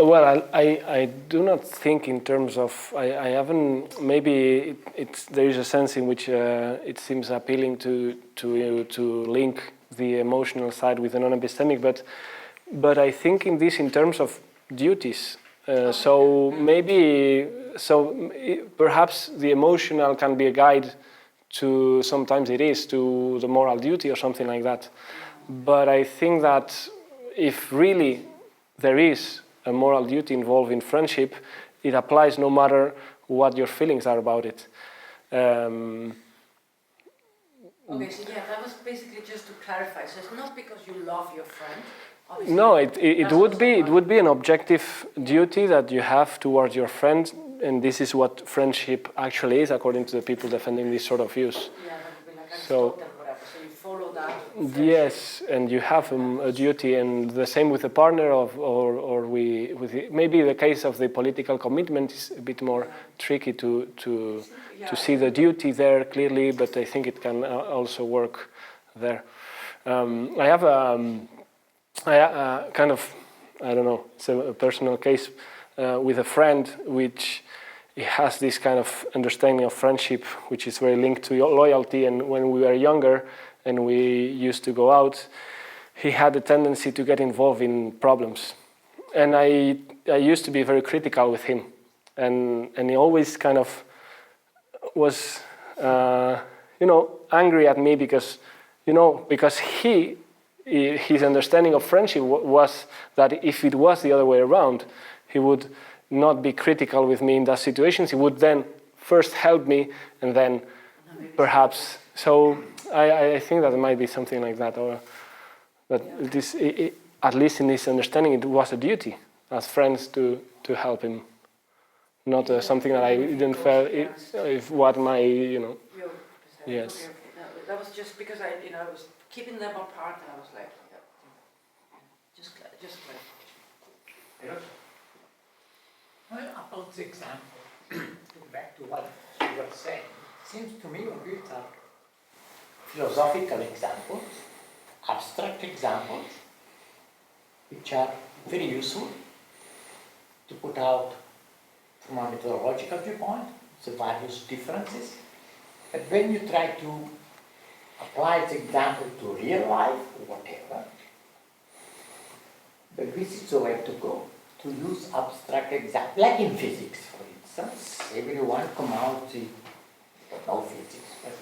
Well, I do not think in terms of, I haven't, maybe there is a sense in which it seems appealing to link the emotional side with the non-epistemic, but I think in this in terms of duties. So perhaps the emotional can be a guide to, sometimes it is, to the moral duty or something like that. But I think that if really there is a moral duty involved in friendship, it applies no matter what your feelings are about it. Okay, so yeah, that was basically just to clarify. So it's not because you love your friend. No, it would be an objective duty that you have towards your friend, and this is what friendship actually is, according to the people defending this sort of views. Yeah, that would be like So, whatever. So you follow that. yes, and you have a duty, and the same with a partner, maybe the case of the political commitment is a bit more tricky to see the duty there clearly, but I think it can also work there. I have kind of, I don't know, it's a personal case with a friend which has this kind of understanding of friendship which is very linked to loyalty, and when we were younger and we used to go out, he had a tendency to get involved in problems. And I used to be very critical with him, and he always kind of was, angry at me because his understanding of friendship was that if it was the other way around, he would not be critical with me in those situations. He would then first help me and then perhaps. So I think that it might be something like that, or that at least in his understanding, it was a duty as friends to help him, not something that I didn't feel if what my yes. Okay. No, that was just because I was keeping them apart, and I was like, just like. Well, about the example, back to what you were saying, it seems to me when we are philosophical examples, abstract examples, which are very useful to put out from a methodological viewpoint, the various differences. But when you try to apply the example to real life or whatever, but this is the way to go, to use abstract examples, like in physics, for instance. Everyone come out with, no physics, but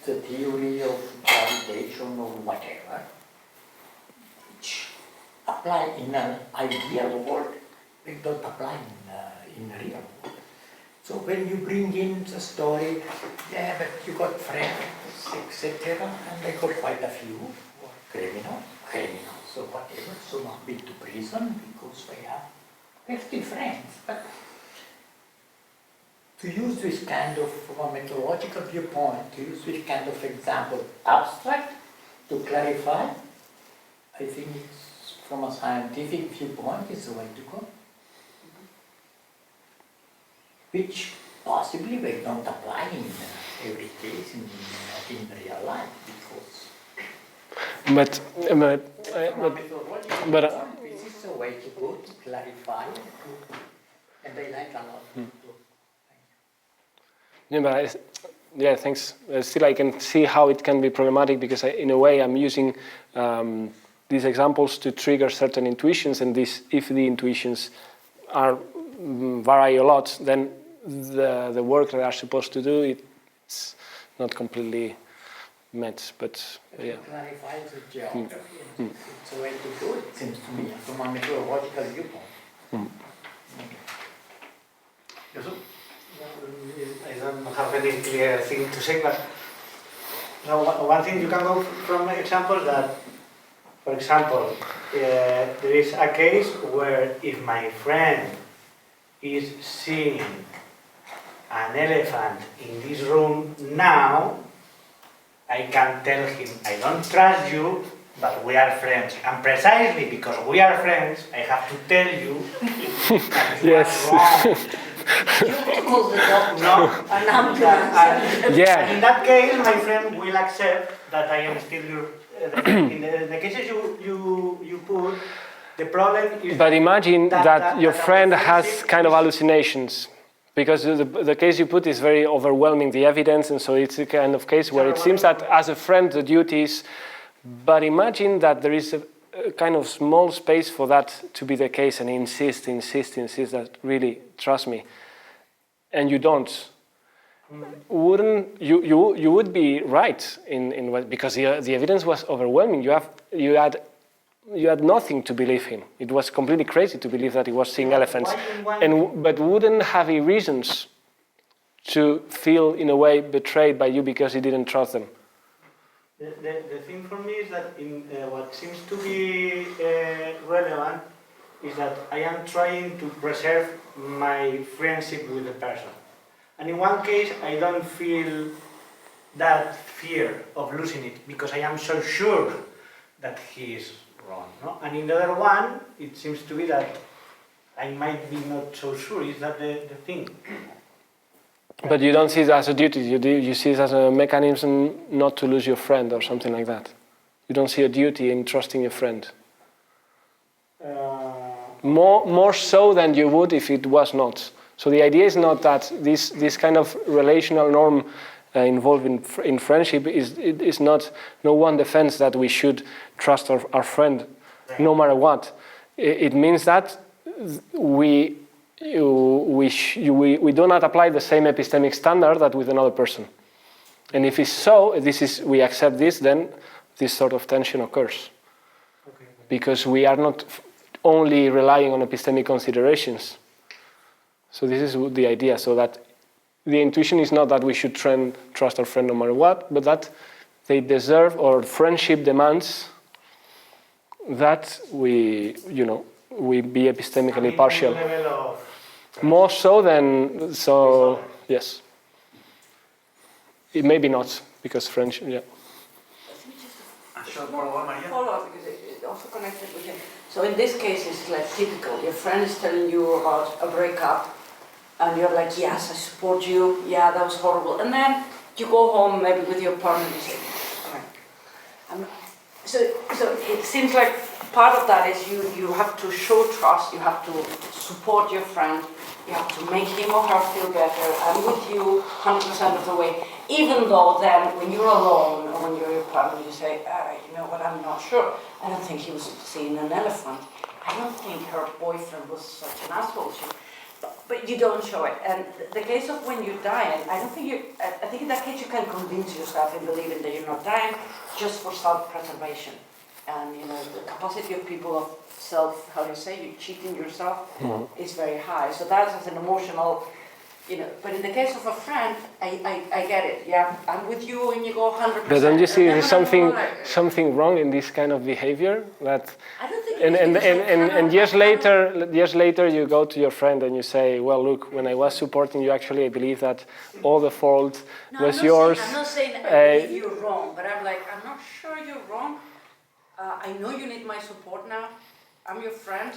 the theory of gravitation or whatever, which apply in an ideal world, they don't apply in the real world. So when you bring in the story, yeah, but you got friends, etc., and they got quite a few criminals, or whatever, so not been to prison because they're still friends. But to use this kind of, from a methodological viewpoint, to use this kind of example, abstract, to clarify, I think it's, from a scientific viewpoint, is the way to go. Which possibly they don't apply in every case in real life, because But from a methodological viewpoint, this is the way to go to clarify, and they like a lot. Yeah, thanks. Still, I can see how it can be problematic because, in a way, I'm using these examples to trigger certain intuitions, and if the intuitions vary a lot, then the work that I'm supposed to do, it's not completely met. But yeah. It clarifies the geography. It's a way to do it, seems to me, from a methodological viewpoint. I don't have any clear thing to say, but one thing you can go from examples that, for example, there is a case where if my friend is seeing an elephant in this room now, I can tell him, I don't trust you, but we are friends. And precisely because we are friends, I have to tell you that you are wrong. You have to call the doctor, an ambulance. Yeah. And in that case, my friend will accept that I am still your. In the cases you put, the problem is. But imagine that your friend has kind of hallucinations, because the case you put is very overwhelming, the evidence, and so it's a kind of case where it seems that as a friend the duty is. But imagine that there is a kind of small space for that to be the case, and insist that really trust me, and you don't. wouldn't you would be right in what, because the evidence was overwhelming. You had nothing to believe him. It was completely crazy to believe that he was seeing elephants, but wouldn't have any reasons to feel in a way betrayed by you because he didn't trust them. The thing for me is that what seems to be relevant is that I am trying to preserve my friendship with the person. And in one case, I don't feel that fear of losing it because I am so sure that he is wrong. No? And in the other one, it seems to be that I might be not so sure. Is that the thing? But you don't see it as a duty. You see it as a mechanism not to lose your friend or something like that. You don't see a duty in trusting your friend. More so than you would if it was not. So the idea is not that this kind of relational norm involved in friendship is not, no one defends that we should trust our friend no matter what. It means that we do not apply the same epistemic standard that with another person. And if it's so, we accept this, then this sort of tension occurs. Okay. Because we are not only relying on epistemic considerations. So this is the idea, so that the intuition is not that we should trust our friend no matter what, but that they deserve, or friendship demands that we be epistemically partial. More so than, so, yes. It may be not, because friendship, yeah. Follow-up, because it also connected with him. So in this case, it's like typical. Your friend is telling you about a breakup, and you're like, yes, I support you. Yeah, that was horrible. And then you go home, maybe with your partner, and you say, all right. So it seems like part of that is you have to show trust. You have to support your friend. You have to make him or her feel better. I'm with you 100% of the way. Even though then, when you're alone or when you're your partner, you say, you know what, I'm not sure. I don't think he was seeing an elephant. I don't think her boyfriend was such an asshole. But you don't show it. And the case of when you're dying, I think in that case you can convince yourself in believing that you're not dying just for self-preservation. And the capacity of people of you cheating yourself is very high. So that's as an emotional, but in the case of a friend, I get it. Yeah, I'm with you and you go 100%. But don't you see there's something wrong in this kind of behavior? That I don't think and years later you go to your friend and you say, well, look, when I was supporting you, actually I believe that all the fault was yours. I'm not saying I believe you're wrong, but I'm not sure you're wrong. I know you need my support now. I'm your friend.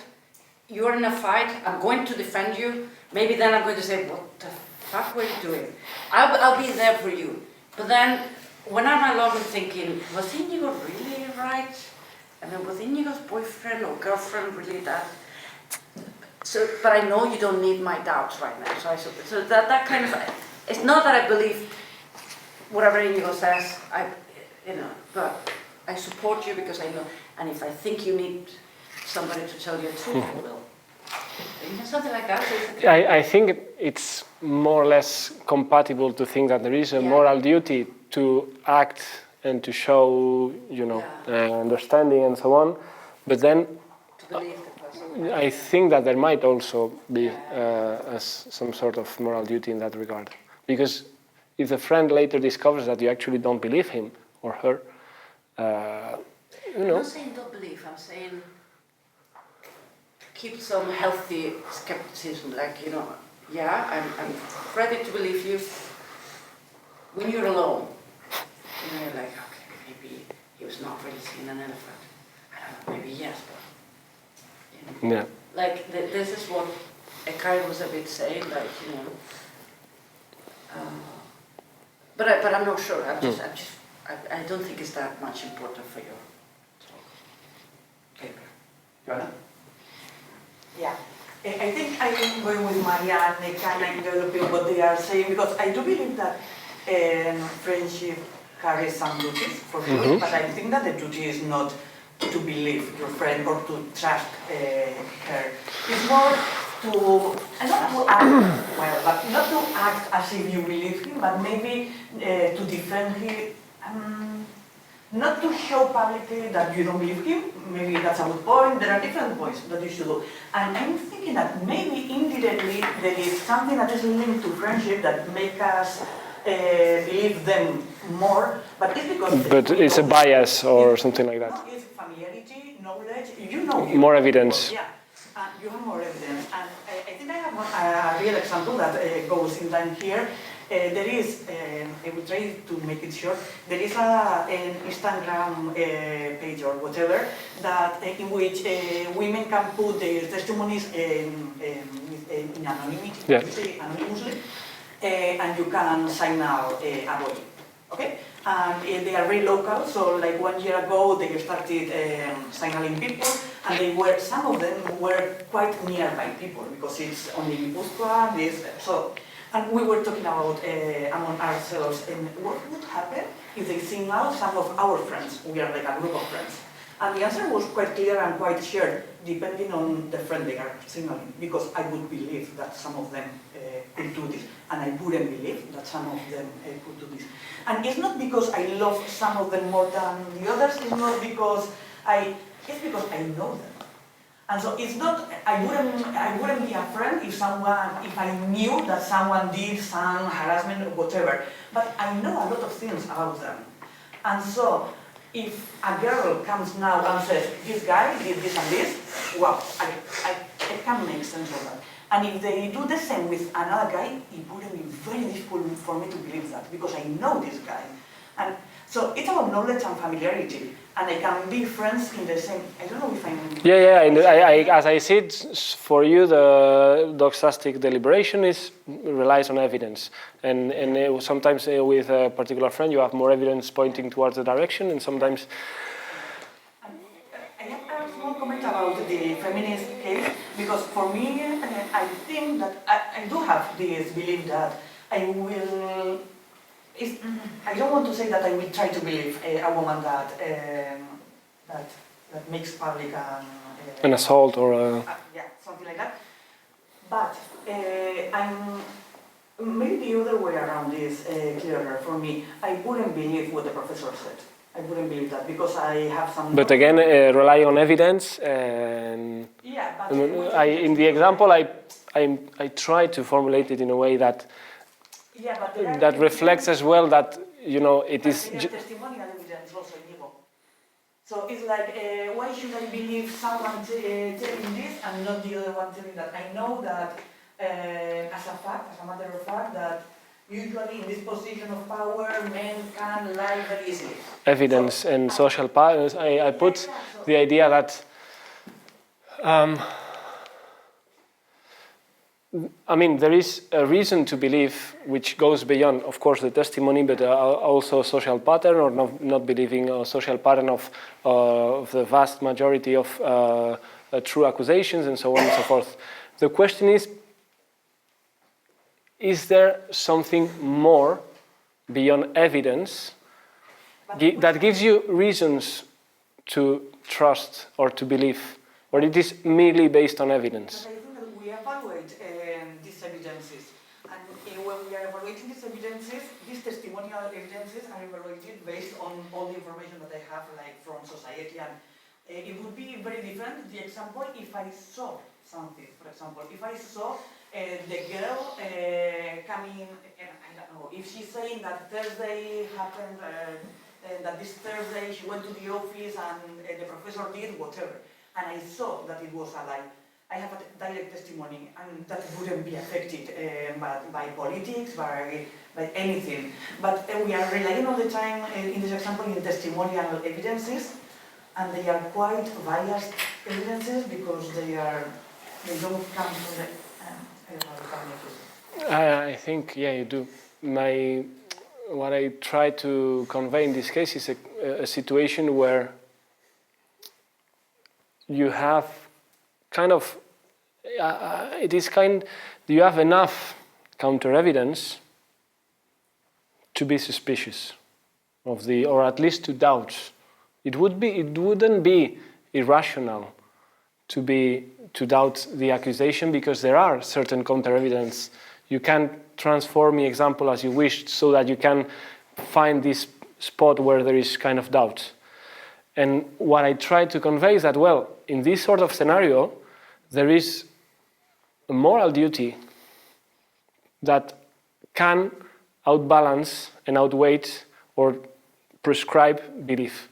You're in a fight. I'm going to defend you. Maybe then I'm going to say, what the fuck were you doing? I'll be there for you. But then, when I'm alone thinking, was Iñigo really right? I mean, was Iñigo's boyfriend or girlfriend really that? So, but I know you don't need my doubts right now. So that kind of, it's not that I believe whatever Iñigo says. But I support you because I know. And if I think you need somebody to tell you the truth, I will. Something like that. I think it's more or less compatible to think that there is a moral duty to act and to show, understanding and so on. But then, to believe the person. I think that there might also be some sort of moral duty in that regard. Because if the friend later discovers that you actually don't believe him or her, I'm not saying don't believe, I'm saying keep some healthy skepticism, I'm ready to believe you when you're alone. You're like, okay, maybe he was not really seeing an elephant. I don't know, maybe yes, but yeah. Like this is what Eckhart was a bit saying, but I'm not sure. I don't think it's that much important for you. Okay. Joanna? Yeah, I think I'm going with Maria and kind of developing what they are saying, because I do believe that friendship carries some duties for sure, but I think that the duty is not to believe your friend or to trust her. It's more not to act well, but not to act as if you believe him, but maybe to defend him, not to show publicly that you don't believe him. Maybe that's a good point. There are different points that you should do. And I'm thinking that maybe indirectly there is something that is linked to friendship that make us believe them more, but it's because... But it's a bias or something like that. No, it's familiarity, knowledge, you know. More evidence. Yeah, you have more evidence. And I think I have a real example that goes in line here. There is, I will try to make it short, there is an Instagram page or whatever that in which women can put their testimonies in anonymity, yeah. Anonymously, and you can sign out a body, okay? And they are very local, so like 1 year ago they started signaling people, and they were, some of them were quite nearby people because it's only Guipúzcoa, so. And we were talking about among ourselves, and what would happen if they signal some of our friends? We are like a group of friends. And the answer was quite clear and quite shared, depending on the friend they are signaling, because I would believe that some of them could do this, and I wouldn't believe that some of them could do this. And it's not because I love some of them more than the others, it's not because it's because I know them. And so it's not, I wouldn't be a friend if I knew that someone did some harassment or whatever. But I know a lot of things about them. And so if a girl comes now and says, this guy did this and this, wow, I can make sense of that. And if they do the same with another guy, it wouldn't be very difficult for me to believe that, because I know this guy. And so it's about knowledge and familiarity. And I can be friends in the same, I don't know if I'm... Yeah, and as I said, for you, the Doxastic deliberation relies on evidence. And sometimes with a particular friend, you have more evidence pointing towards the direction, and sometimes... I have a small comment about the feminist case, because for me, I think that I do have this belief that I will... I don't want to say that I will try to believe a woman that makes public an assault or yeah, something like that. But maybe the other way around is clearer for me. I wouldn't believe what the professor said. I wouldn't believe that because I have some... But again, rely on evidence, and yeah, but in the example, I try to formulate it in a way that that reflects as well that, you know, it is... testimonial evidence also, Iñigo. So it's like, why should I believe someone telling this and not the other one telling that? I know that as a matter of fact, that usually in this position of power, men can lie very easily. Evidence so, and social patterns. I put the idea that I mean, there is a reason to believe which goes beyond, of course, the testimony, but also social pattern, or not believing a social pattern of the vast majority of true accusations and so on and so forth. The question is there something more beyond evidence that gives you reasons to trust or to believe, or it is merely based on evidence? We evaluate these evidences, and when we are evaluating these evidences, these testimonial evidences are evaluated based on all the information that I have, like from society, and it would be very different. The example, if I saw something, for example, if I saw the girl coming, I don't know, if she's saying that Thursday happened, that this Thursday she went to the office and the professor did whatever, and I saw that it was a lie. I have a direct testimony, and that wouldn't be affected by politics, by anything. But we are relying all the time, in this example, in testimonial evidences, and they are quite biased evidences because they don't come from the... I think, yeah, you do. What I try to convey in this case is a situation where you have kind of, you have enough counter evidence to be suspicious of or at least to doubt. It wouldn't be irrational to doubt the accusation because there are certain counter-evidence. You can transform the example as you wish so that you can find this spot where there is kind of doubt. And what I try to convey is that, well, in this sort of scenario, there is a moral duty that can outbalance and outweigh or prescribe belief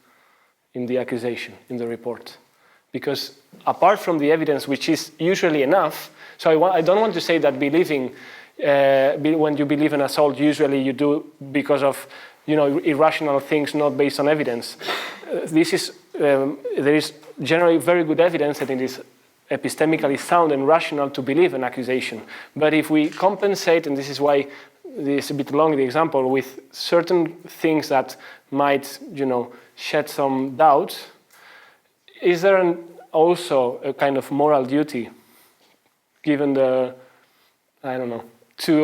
in the accusation, in the report. Because apart from the evidence, which is usually enough, so I don't want to say that believing, when you believe in assault, usually you do because of irrational things not based on evidence. There is generally very good evidence that it is epistemically sound and rational to believe an accusation. But if we compensate, and this is why this is a bit long, the example, with certain things that might, shed some doubt, is there also a kind of moral duty, given to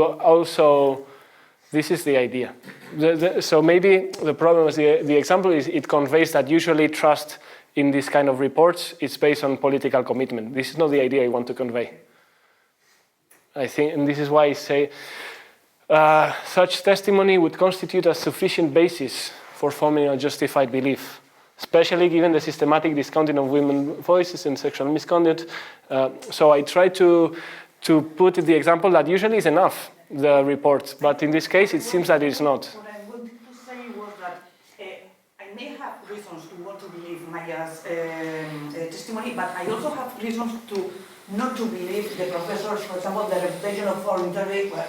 also, this is the idea. So maybe the problem is the example is it conveys that usually trust in this kind of reports is based on political commitment. This is not the idea I want to convey. I think, and this is why I say such testimony would constitute a sufficient basis for forming a justified belief, especially given the systematic discounting of women's voices and sexual misconduct. So I try to put the example that usually is enough, the report, but in this case it seems that it is not. What I wanted to say was that I may have reasons to want to believe Maya's testimony, but I also have reasons to not to believe the professors, for example, the reputation of foreign interview. Well,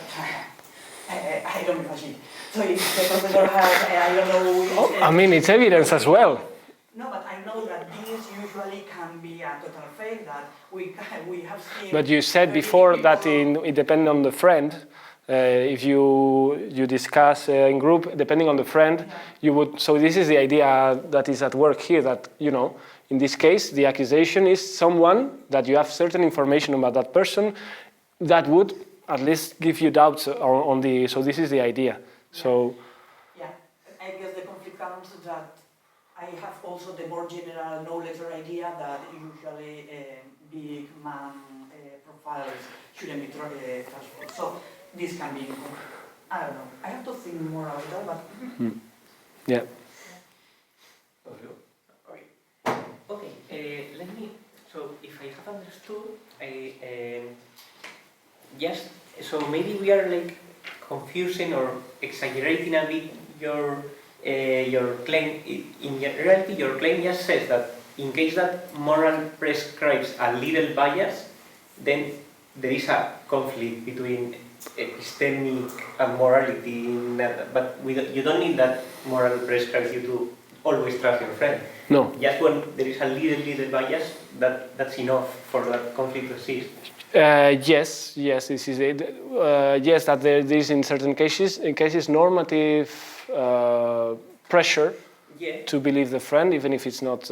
I don't give a shit. So if the professor has, I don't know... I mean, it's evidence as well. No, but I know that this usually can be a total fake, that we have seen... But you said before that it depends on the friend. If you discuss in group, depending on the friend, you would... So this is the idea that is at work here, that, in this case, the accusation is someone that you have certain information about that person that would at least give you doubts on the... So this is the idea. So... Yeah, I guess the conflict comes that I have also the more general knowledge or idea that usually big man profiles shouldn't be transferred. So this can be, I don't know. I have to think more about that, but... Yeah. Okay, let me, so if I have understood, yes, so maybe we are like confusing or exaggerating a bit your claim. In reality, your claim just says that in case that moral prescribes a little bias, then there is a conflict between epistemic and morality, but you don't need that moral prescribes you to always trust your friend. No. Just when there is a little bias, that's enough for that conflict to exist. Yes, this is it. Yes, that there is in certain cases, normative pressure to believe the friend, even if it's not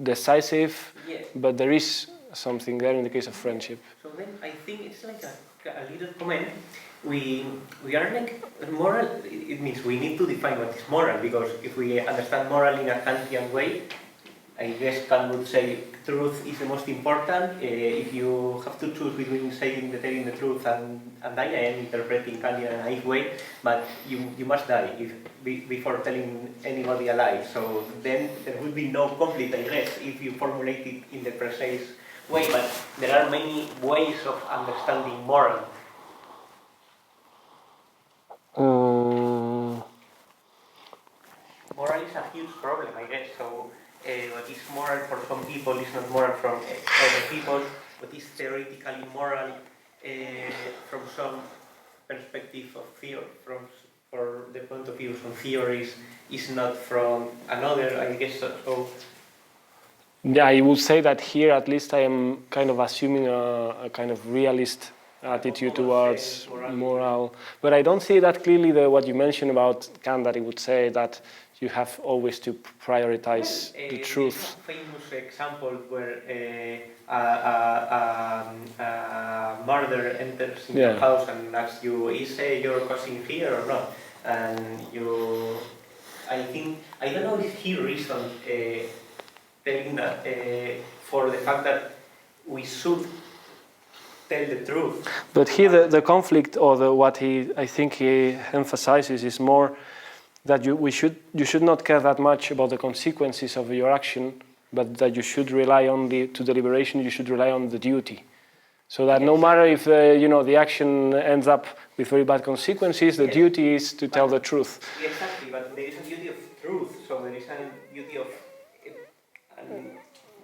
decisive, but there is something there in the case of friendship. So then I think it's like a little comment. We are like moral, it means we need to define what is moral, because if we understand moral in a Kantian way, I guess Kant would say truth is the most important. If you have to choose between telling the truth and die, I am interpreting Kant in a naive way, but you must die before telling anybody a lie. So then there would be no conflict, I guess, if you formulate it in the precise way, but there are many ways of understanding moral. Moral is a huge problem, I guess. So what is moral for some people is not moral from other people. What is theoretically moral from some perspective of theory, for the point of view from theories, is not from another, I guess. So yeah, I would say that here at least I am kind of assuming a kind of realist attitude towards moral, but I don't see that clearly what you mentioned about Kant, that he would say that you have always to prioritize the truth. There's a famous example where a murderer enters in your house and asks you, is your cousin here or not? And I don't know if he reasoned telling that for the fact that we should tell the truth. But here the conflict, or what I think he emphasizes, is more that you should not care that much about the consequences of your action, but that you should rely on to deliberation, you should rely on the duty. So that no matter if the action ends up with very bad consequences, the duty is to tell the truth. Exactly, but there is a duty of truth, so there is a duty of...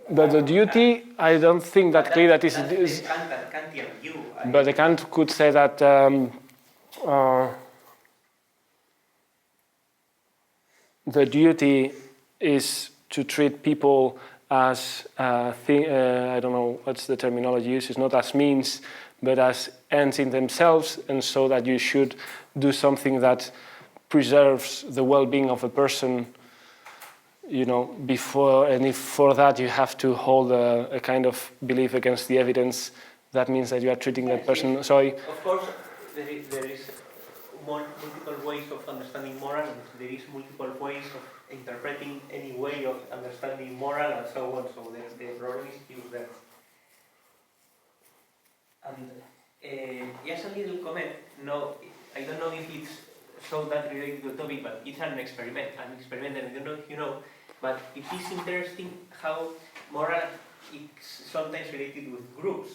But the duty, I don't think that clear that is... That's the Kantian view. But the Kant could say that the duty is to treat people as, I don't know what's the terminology used, it's not as means, but as ends in themselves, and so that you should do something that preserves the well-being of a person, before, and if for that you have to hold a kind of belief against the evidence, that means that you are treating that person, sorry. Of course, there is multiple ways of understanding moral, and there is multiple ways of interpreting any way of understanding moral and so on, so the problem is use that. And just a little comment, no, I don't know if it's so that related to the topic, but it's an experiment, and I don't know if you know, but it is interesting how moral is sometimes related with groups,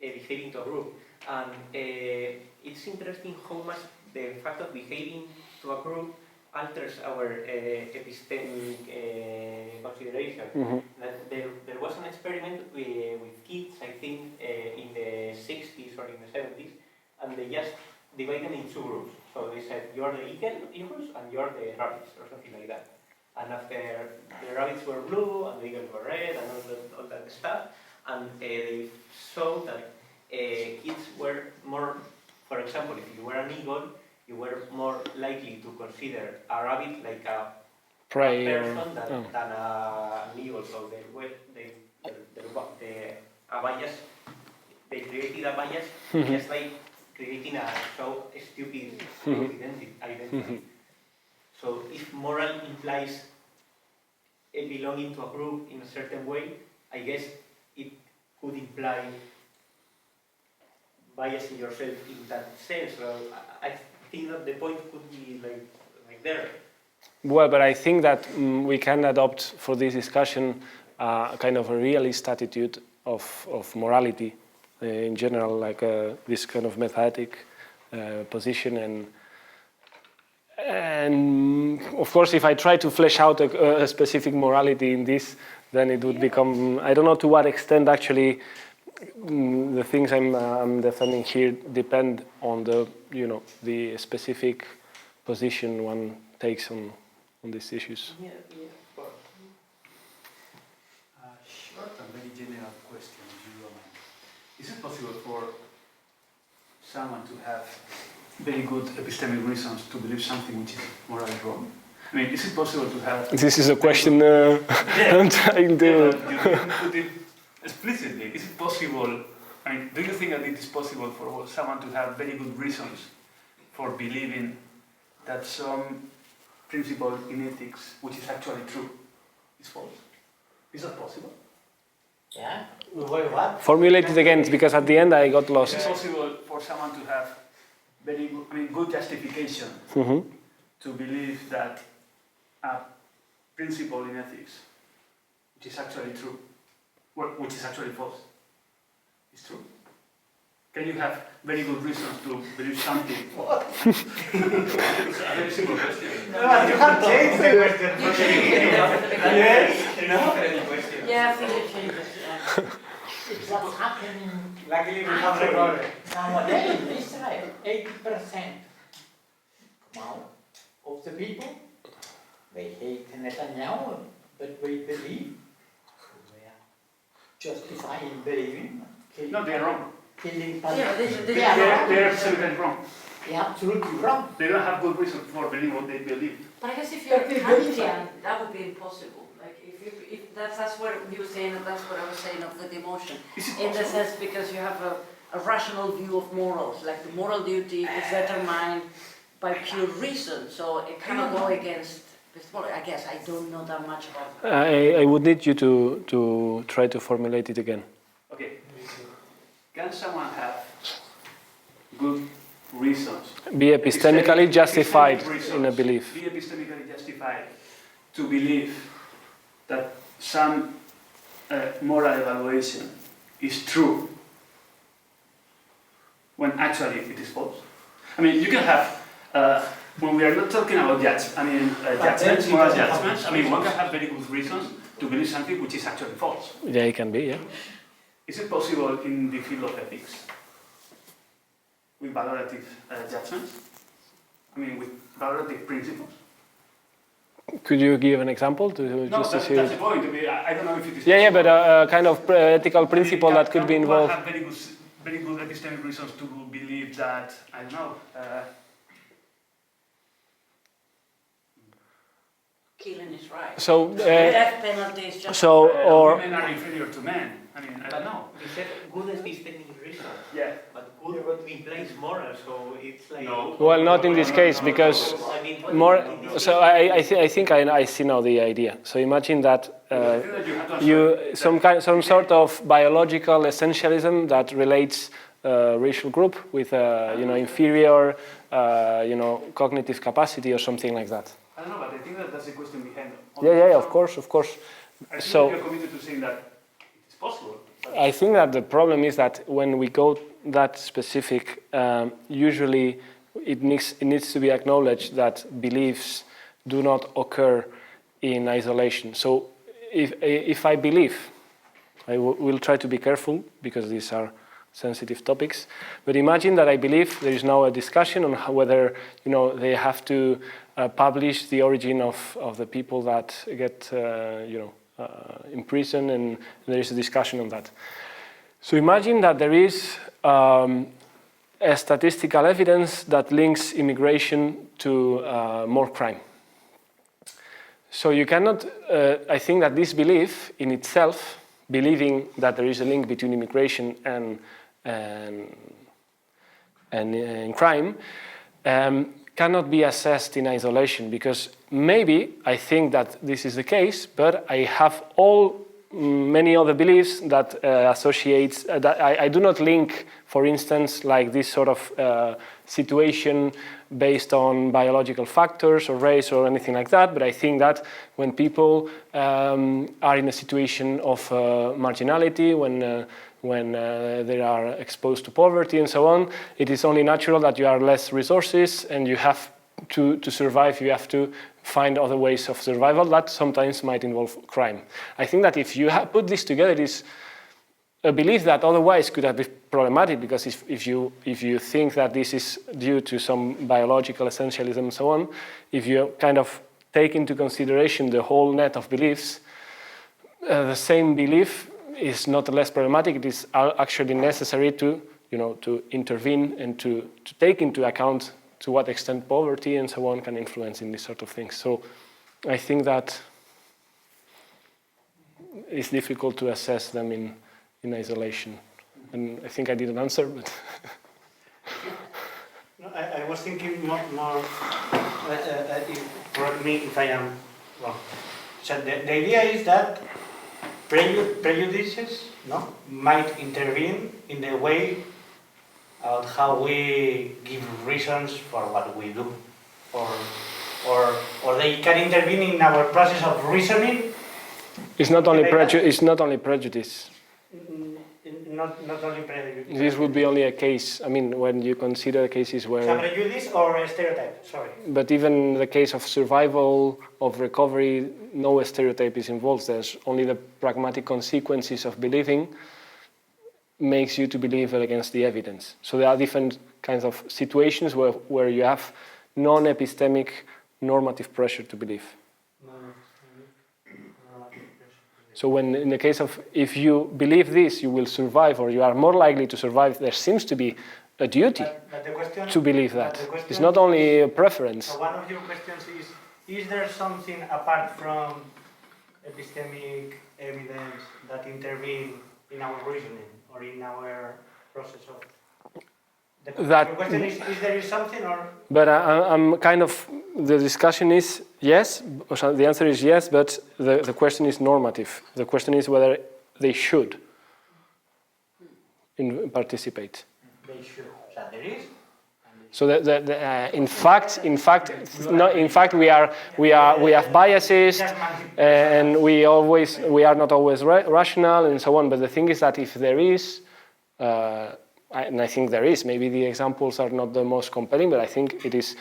behaving to a group, and it's interesting how much the fact of behaving to a group alters our epistemic consideration. There was an experiment with kids, I think, in the 60s or in the 70s, and they just divided them in two groups. So they said, you're the eagles and you're the rabbits, or something like that. And after the rabbits were blue and the eagles were red and all that stuff, and they saw that kids were more, for example, if you were an eagle, you were more likely to consider a rabbit like a person than an eagle. So they created a bias just like creating a so stupid identity. So if moral implies a belonging to a group in a certain way, I guess it could imply biasing yourself in that sense. So I think that the point could be like there. Well, but I think that we can adopt for this discussion kind of a realist attitude of morality in general, like this kind of metaethic position. And of course, if I try to flesh out a specific morality in this, then it would become, I don't know to what extent actually the things I'm defending here depend on the specific position one takes on these issues. Yeah, of course. Short and very general question, if you don't mind. Is it possible for someone to have very good epistemic reasons to believe something which is morally wrong? I mean, is it possible to have... This is a question I'm trying to... You put it explicitly. Is it possible, I mean, do you think that it is possible for someone to have very good reasons for believing that some principle in ethics, which is actually true, is false? Is that possible? Yeah. Wait, what? Formulate it again, because at the end I got lost. Is it possible for someone to have very good, good justification to believe that a principle in ethics, which is actually true, which is actually false, is true? Can you have very good reasons to believe something? What? It's a very simple question. No, you have changed the question. Yes, no? Yeah, I think it changes. It's what's happening Luckily, we have recorded. nowadays in Israel. 80% now of the people, they hate Netanyahu, but they believe, they are justifying believing. No, they are wrong. Killing Yeah, They are absolutely wrong. They're absolutely wrong. They don't have good reason for believing what they believe. But I guess if you're But they believe Kantian, that would be impossible. Like if that's what you were saying, and that's what I was saying of the demotion. Is it In the possible? sense because you have a rational view of morals, like the moral duty is determined by pure reason, so it cannot go against epistemology, I guess I don't know that much about it. I would need you to try to formulate it again. Okay. Can someone have good reasons? Be epistemically justified epistemic reasons, in a belief. Be epistemically justified to believe that some moral evaluation is true when actually it is false. I mean, you can have, when we are not talking about judgments, moral judgments, I mean, one can have very good reasons to believe something which is actually false. Yeah, it can be, yeah. Is it possible in the field of ethics with valorative judgments? I mean, with valorative principles? Could you give an example to No, just to that's see? the point. I mean, I don't know if it is Yeah, possible. but a kind of ethical principle that could be Can involved. have very good epistemic reasons to believe that, I don't know, Killing is right. So, Death penalty is just. or women are inferior to men. I mean, I don't know. You said good epistemic reason, Yeah. but good implies moral, so it's like... No. well, not in this case because I mean, more. So I think I see now the idea. So imagine that I think that you have to answer some sort of biological essentialism that relates a racial group with inferior cognitive capacity or something like that. I don't know, but I think that that's the question behind it. Yeah, of course. I think So- that you're committed to saying that it is possible. But I think that the problem is that when we go that specific, usually it needs to be acknowledged that beliefs do not occur in isolation. So if I believe, I will try to be careful because these are sensitive topics, but imagine that I believe there is now a discussion on whether they have to publish the origin of the people that get imprisoned, and there is a discussion on that. So imagine that there is a statistical evidence that links immigration to more crime. So you cannot, I think that this belief in itself, believing that there is a link between immigration and crime, cannot be assessed in isolation, because maybe I think that this is the case, but I have many other beliefs that associates that I do not link, for instance, like this sort of situation based on biological factors or race or anything like that. But I think that when people are in a situation of marginality, when they are exposed to poverty and so on, it is only natural that you have less resources, and you have to survive, you have to find other ways of survival that sometimes might involve crime. I think that if you put this together, it is a belief that otherwise could have been problematic, because if you think that this is due to some biological essentialism and so on, if you kind of take into consideration the whole net of beliefs, the same belief is not less problematic. It is actually necessary to intervene and to take into account to what extent poverty and so on can influence in these sort of things. So I think that it's difficult to assess them in isolation. And I think I didn't answer, but... No, I was thinking more correct me if I am wrong. So the idea is that prejudices might intervene in the way of how we give reasons for what we do, or they can intervene in our process of reasoning. It's not only prejudice. Not only prejudice. This would be only a case. I mean, when you consider cases So where... prejudice or a stereotype, sorry. But even the case of survival, of recovery, no stereotype is involved. There's only the pragmatic consequences of believing makes you to believe against the evidence. So there are different kinds of situations where you have non-epistemic normative pressure to believe. So when in the case of if you believe this, you will survive, or you are more likely to survive, there seems to be a duty But the question, to believe that. question, It's not only a preference. So one of your questions is there something apart from epistemic evidence that intervene in our reasoning or in our process of... That- The question is there is something or? But I'm kind of, the discussion is yes, so the answer is yes, but the question is normative. The question is whether they should participate. They should. So there is. So in fact, we have biases, and we are not always rational and so on. But the thing is that if there is, and I think there is, maybe the examples are not the most compelling, but I think it is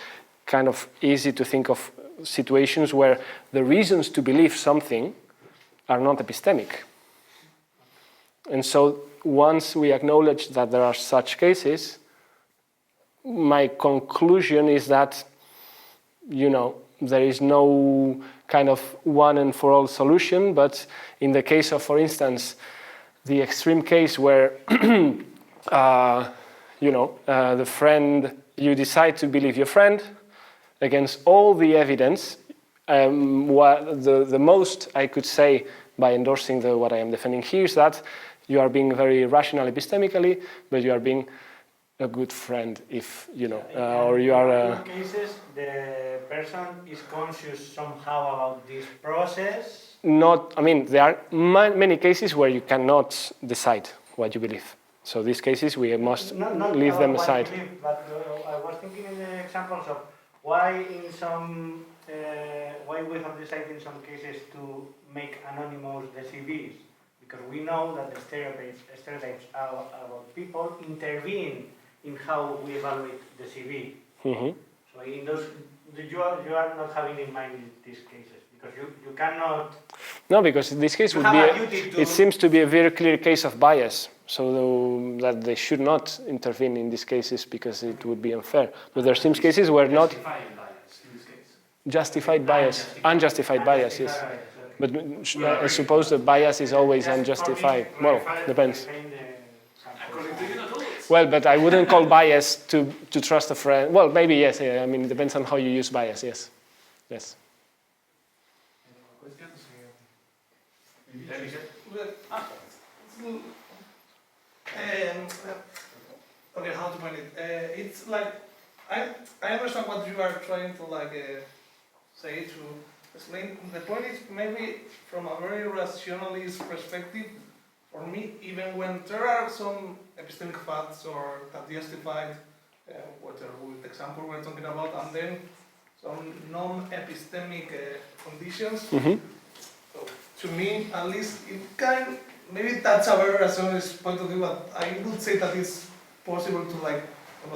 kind of easy to think of situations where the reasons to believe something are not epistemic. And so once we acknowledge that there are such cases, my conclusion is that, there is no kind of one and for all solution, but in the case of, for instance, the extreme case where, the friend, you decide to believe your friend against all the evidence, the most I could say by endorsing what I am defending here is that you are being very rational epistemically, but you are being a good friend if, or you are... In cases, the person is conscious somehow about this process. There are many cases where you cannot decide what you believe. So these cases, we must leave them aside. But I was thinking in the examples of why we have decided in some cases to make anonymous the CVs. Because we know that the stereotypes about people intervene in how we evaluate the CV. Mm-hmm. So in those, you are not having in mind these cases because you cannot. No, because in this case it seems to be a very clear case of bias. So that they should not intervene in these cases because it would be unfair. But there seems cases where not Justified bias in this case. justified bias, unjustified bias, yes. But I suppose the bias is always unjustified. Well, depends. According to you, not always. Well, but I wouldn't call bias to trust a friend. Well, maybe yes. Yeah, it depends on how you use bias. Yes, yes. Okay, how to put it? It's like I understand what you are trying to say to explain. The point is maybe from a very rationalist perspective. For me, even when there are some epistemic facts or that justified whatever with example we're talking about, and then some non-epistemic conditions. Mm-hmm. So to me, at least, it can. Maybe that's a very rationalist point of view, but I would say that it's possible to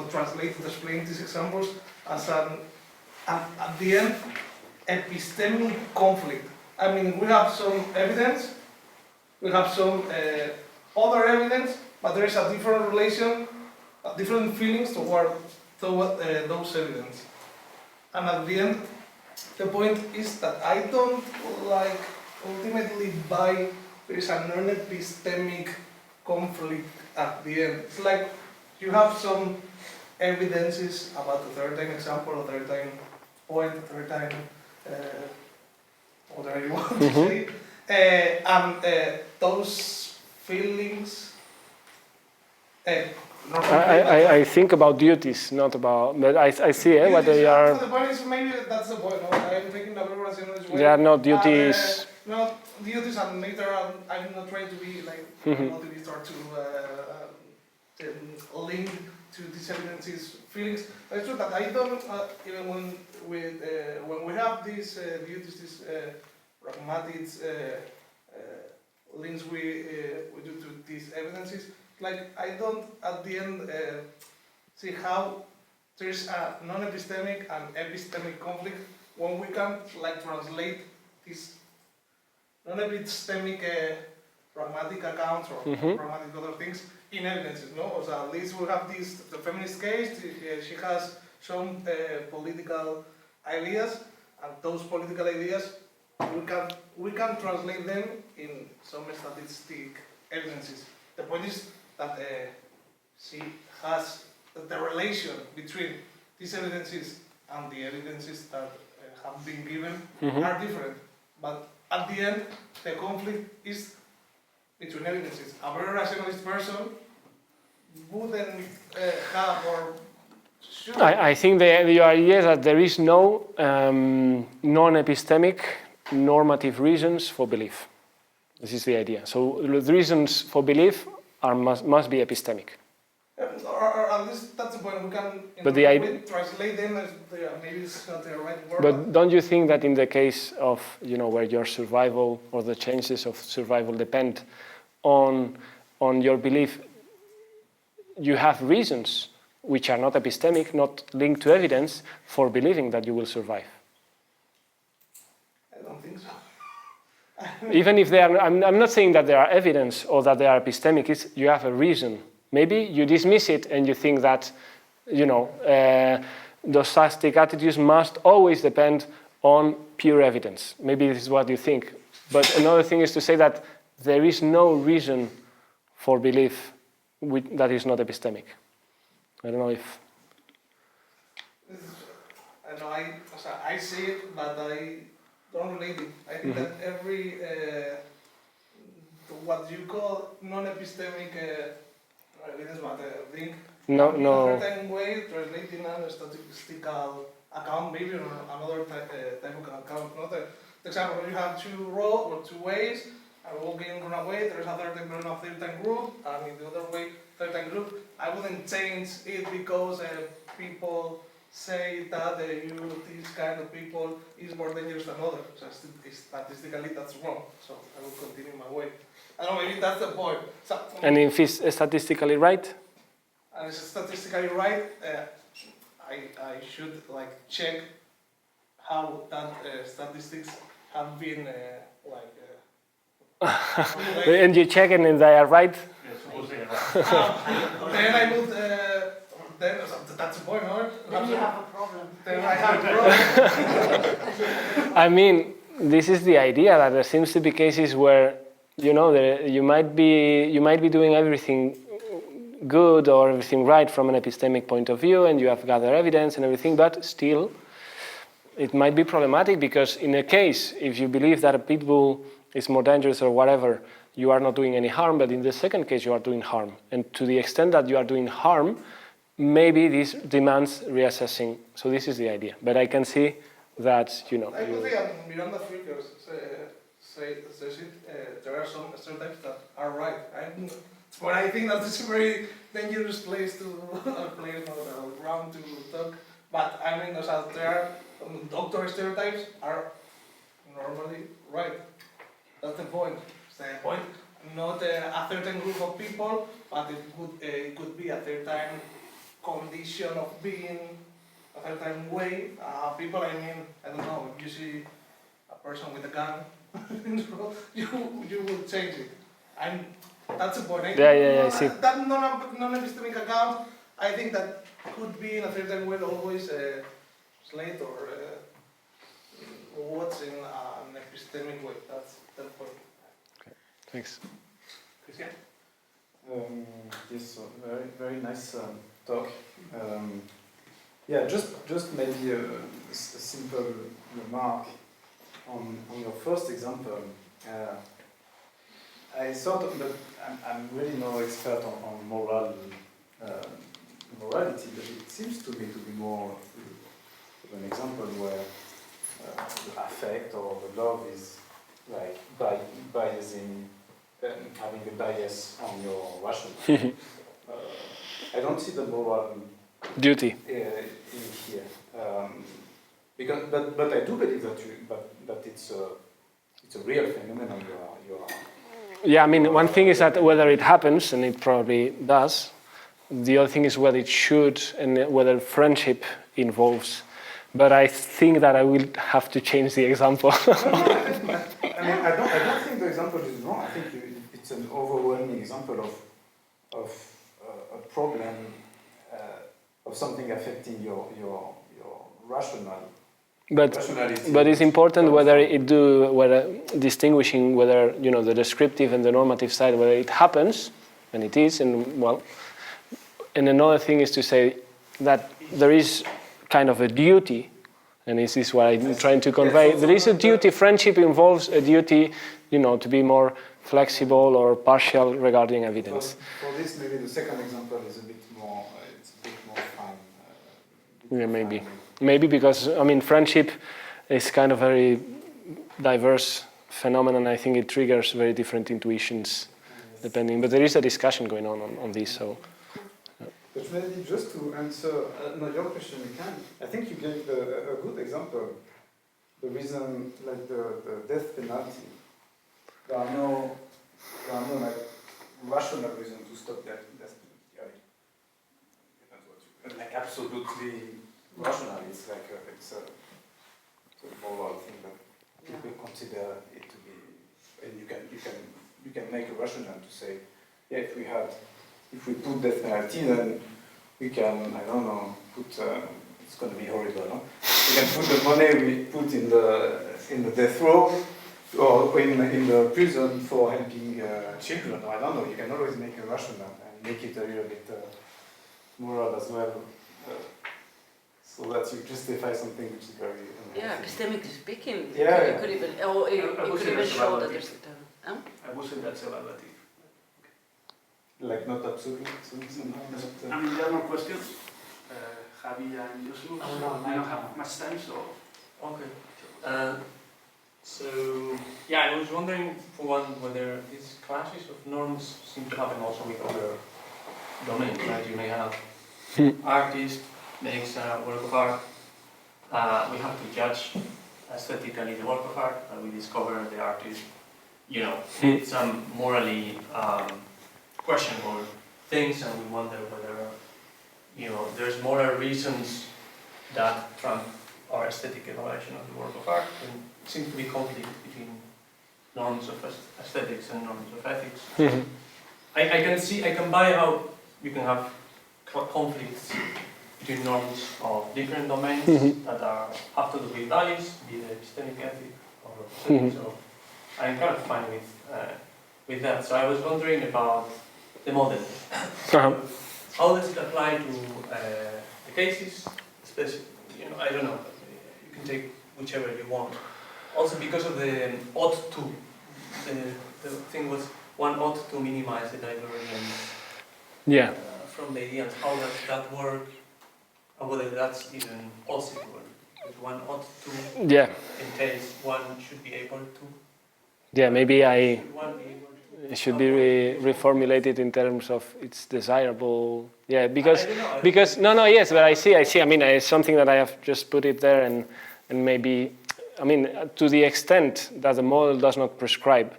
translate and explain these examples as at the end epistemic conflict. I mean, we have some evidence. We have some other evidence, but there is a different relation, different feelings toward those evidence. And at the end, the point is that I don't ultimately buy there is a non-epistemic conflict at the end. It's like you have some evidences about the third time example, a third time point, a third time whatever you want to say. And those feelings. I think about duties, not about. But I see what they are. The point is maybe that's the point. No? I'm thinking a very rationalist way. They are not duties. Not duties, and later I'm not trying to be like motivist or to link to these evidences feelings. But it's true that I don't even when we have these duties, these pragmatic links we do to these evidences. Like I don't at the end see how there's a non-epistemic and epistemic conflict when we can translate these non-epistemic pragmatic accounts or pragmatic other things in evidences. No, so at least we have the feminist case. She has some political ideas, and those political ideas we can translate them in some statistic evidences. The point is that she has the relation between these evidences and the evidences that have been given are different. But at the end, the conflict is between evidences. A very rationalist person wouldn't have or should. I think the idea is that there is no non-epistemic normative reasons for belief. This is the idea. So the reasons for belief must be epistemic. Or at least that's the point. We can translate them as maybe it's not the right word. But don't you think that in the case of where your survival or the chances of survival depend on your belief, you have reasons which are not epistemic, not linked to evidence, for believing that you will survive? I don't think so. Even if they are, I'm not saying that there are evidence or that they are epistemic. You have a reason. Maybe you dismiss it and you think that, Doxastic attitudes must always depend on pure evidence. Maybe this is what you think. But another thing is to say that there is no reason for belief that is not epistemic. I don't know if... I know I see it, but I don't relate it. I think that every, what you call non-epistemic evidence thing, in a certain way, translating a statistical account, maybe or another type of account. Not the example, you have two rows or two ways, and walking on a way, there is a certain group, and in the other way, certain group. I wouldn't change it because people say that this kind of people is more dangerous than others. So statistically, that's wrong. So I will continue my way. I don't know, maybe that's the point. So, and if it's statistically right? And it's statistically right, I should check how that statistics have been and you check it and they are right? Then I would, that's the point, no? Then you have a problem. Then I have a problem. I mean, this is the idea, that there seems to be cases where, you might be doing everything good or everything right from an epistemic point of view, and you have gathered evidence and everything, but still, it might be problematic, because in a case, if you believe that a pit bull is more dangerous or whatever, you are not doing any harm, but in the second case, you are doing harm. And to the extent that you are doing harm, maybe this demands reassessing. So this is the idea. But I can see that, I could say Miranda Frickers says it, there are some stereotypes that are right. But I think that it's a very dangerous place ground to talk. But I mean, there are doctor stereotypes are normally right. That's the point. Not a certain group of people, but it could be a certain condition of being, a certain way. People, I don't know, if you see a person with a gun, you will change it. And that's the point. I see. That non-epistemic account, I think that could be in a certain way always slate or what's in an epistemic way. That's the point. Okay. Thanks. Christian? Yes, very, very nice talk. Yeah, just maybe a simple remark on your first example. I thought that I'm really no expert on morality, but it seems to me to be more of an example where the affect or the love is biasing, having a bias on your rational. I don't see the moral duty in here, but I do believe that it's a real phenomenon. You are. Yeah, I mean, one thing is that whether it happens, and it probably does. The other thing is whether it should, and whether friendship involves. But I think that I will have to change the example. I don't think the example is wrong. I think it's an overwhelming example of a problem of something affecting your rational. But it's important whether distinguishing whether the descriptive and the normative side, whether it happens, and it is, and another thing is to say that there is kind of a duty, and this is what I'm trying to convey. There is a duty. Friendship involves a duty, to be more flexible or partial regarding evidence. For this, maybe the second example is a bit more, it's a bit more fine. Yeah, maybe. Maybe because, I mean, friendship is kind of very diverse phenomenon. I think it triggers very different intuitions depending, but there is a discussion going on this, so. But maybe just to answer your question, I think you gave a good example. The reason, like the death penalty, there are no like rational reason to stop that death penalty. Like absolutely rational. It's like it's a moral thing that people consider it to be, and you can make a rational to say, yeah, if we put death penalty, then we can, I don't know, put it's going to be horrible, no? We can put the money we put in the death row or in the prison for helping children. I don't know. You can always make a rational and make it a little bit moral as well, so that you justify something which is very. Yeah, epistemically speaking, Yeah. you could even, or you could even show that there's. I would say that's evaluative. Like not absolute. I mean, there are more questions. Javi and Yusuf. No, I don't have much time, so. Okay. So, yeah, I was wondering, for one, whether these clashes of norms seem to happen also with other domains, right? You may have artist makes a work of art. We have to judge aesthetically the work of art, and we discover the artist, did some morally questionable things, and we wonder whether, there's moral reasons that trump our aesthetic evaluation of the work of art. And it seems to be conflict between norms of aesthetics and norms of ethics. I can buy how you can have conflicts between norms of different domains that have to do with values, be it epistemic ethic or aesthetic. So I'm kind of fine with that. So I was wondering about the model. How does it apply to the cases? Especially, I don't know. You can take whichever you want. Also, because of the ought to, the thing was one ought to minimize the divergence from the ideas. How does that work? Or whether that's even possible. If one ought to entails one should be able to. Yeah, maybe Should one be able to? it should be reformulated in terms of it's desirable. Yeah, because yes, but I see. I mean, it's something that I have just put it there, and maybe, I mean, to the extent that the model does not prescribe,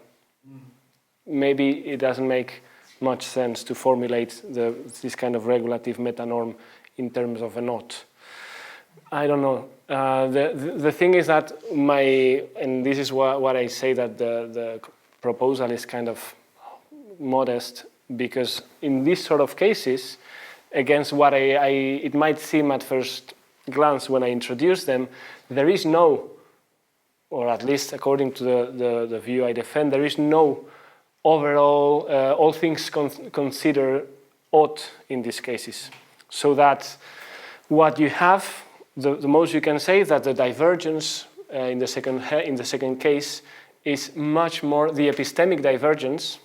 maybe it doesn't make much sense to formulate this kind of regulative meta-norm in terms of a knot. I don't know. The thing is that and this is what I say, that the proposal is kind of modest, because in these sort of cases, against what it might seem at first glance when I introduce them, there is no, or at least according to the view I defend, there is no overall, all things considered, ought in these cases. So that what you have, the most you can say that the divergence in the second case is much more, the epistemic divergence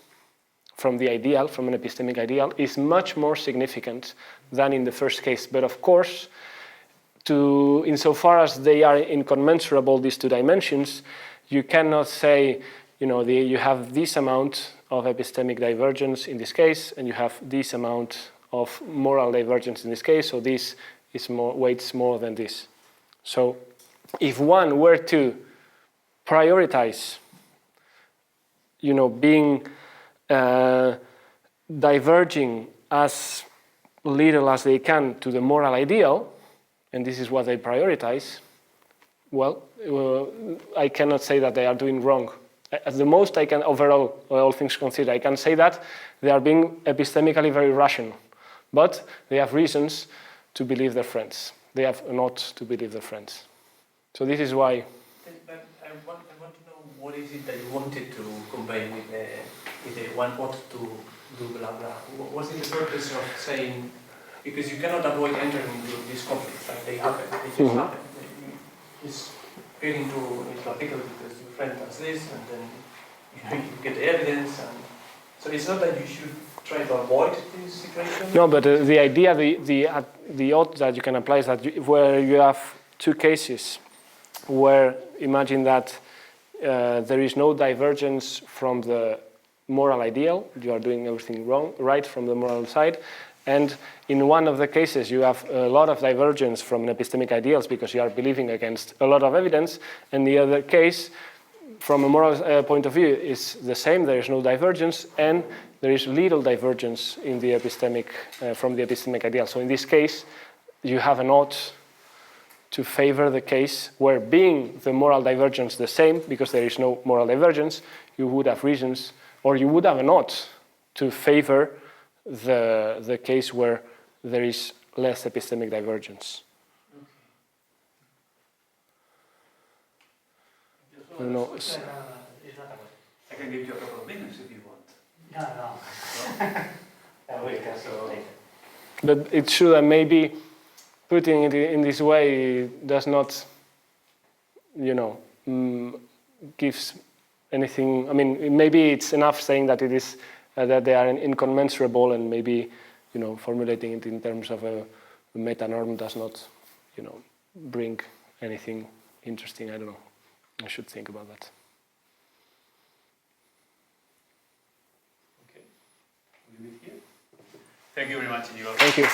from the ideal, from an epistemic ideal, is much more significant than in the first case. But of course, insofar as they are incommensurable, these two dimensions, you cannot say, you have this amount of epistemic divergence in this case, and you have this amount of moral divergence in this case, so this is weights more than this. So if one were to prioritize, being diverging as little as they can to the moral ideal, and this is what they prioritize, well, I cannot say that they are doing wrong. At the most, I can, overall, all things considered, I can say that they are being epistemically very rational, but they have reasons to believe their friends. They have not to believe their friends. So this is why. But I want to know, what is it that you wanted to convey with the one ought to do blah blah? What's the purpose of saying, because you cannot avoid entering into these conflicts, like they happen, they just happen. It's getting to it's applicable because your friend does this, and then you get evidence, and so it's not that you should try to avoid this situation. No, but the idea, the odd that you can apply is that where you have two cases, where imagine that there is no divergence from the moral ideal, you are doing everything right from the moral side, and in one of the cases you have a lot of divergence from epistemic ideals because you are believing against a lot of evidence, and the other case, from a moral point of view, is the same, there is no divergence, and there is little divergence in the epistemic, from the epistemic ideal. So in this case, you have an ought to favor the case where, being the moral divergence the same, because there is no moral divergence, you would have reasons, or you would have an ought to favor the case where there is less epistemic divergence. I can give you a couple of minutes if you want. No. We can see later. But it's true that maybe putting it in this way does not, gives anything. I mean, maybe it's enough saying that it is that they are incommensurable, and maybe, formulating it in terms of a meta-norm does not, bring anything interesting. I don't know. I should think about that. Okay. We'll leave it here. Thank you very much, Iñigo. Thank you.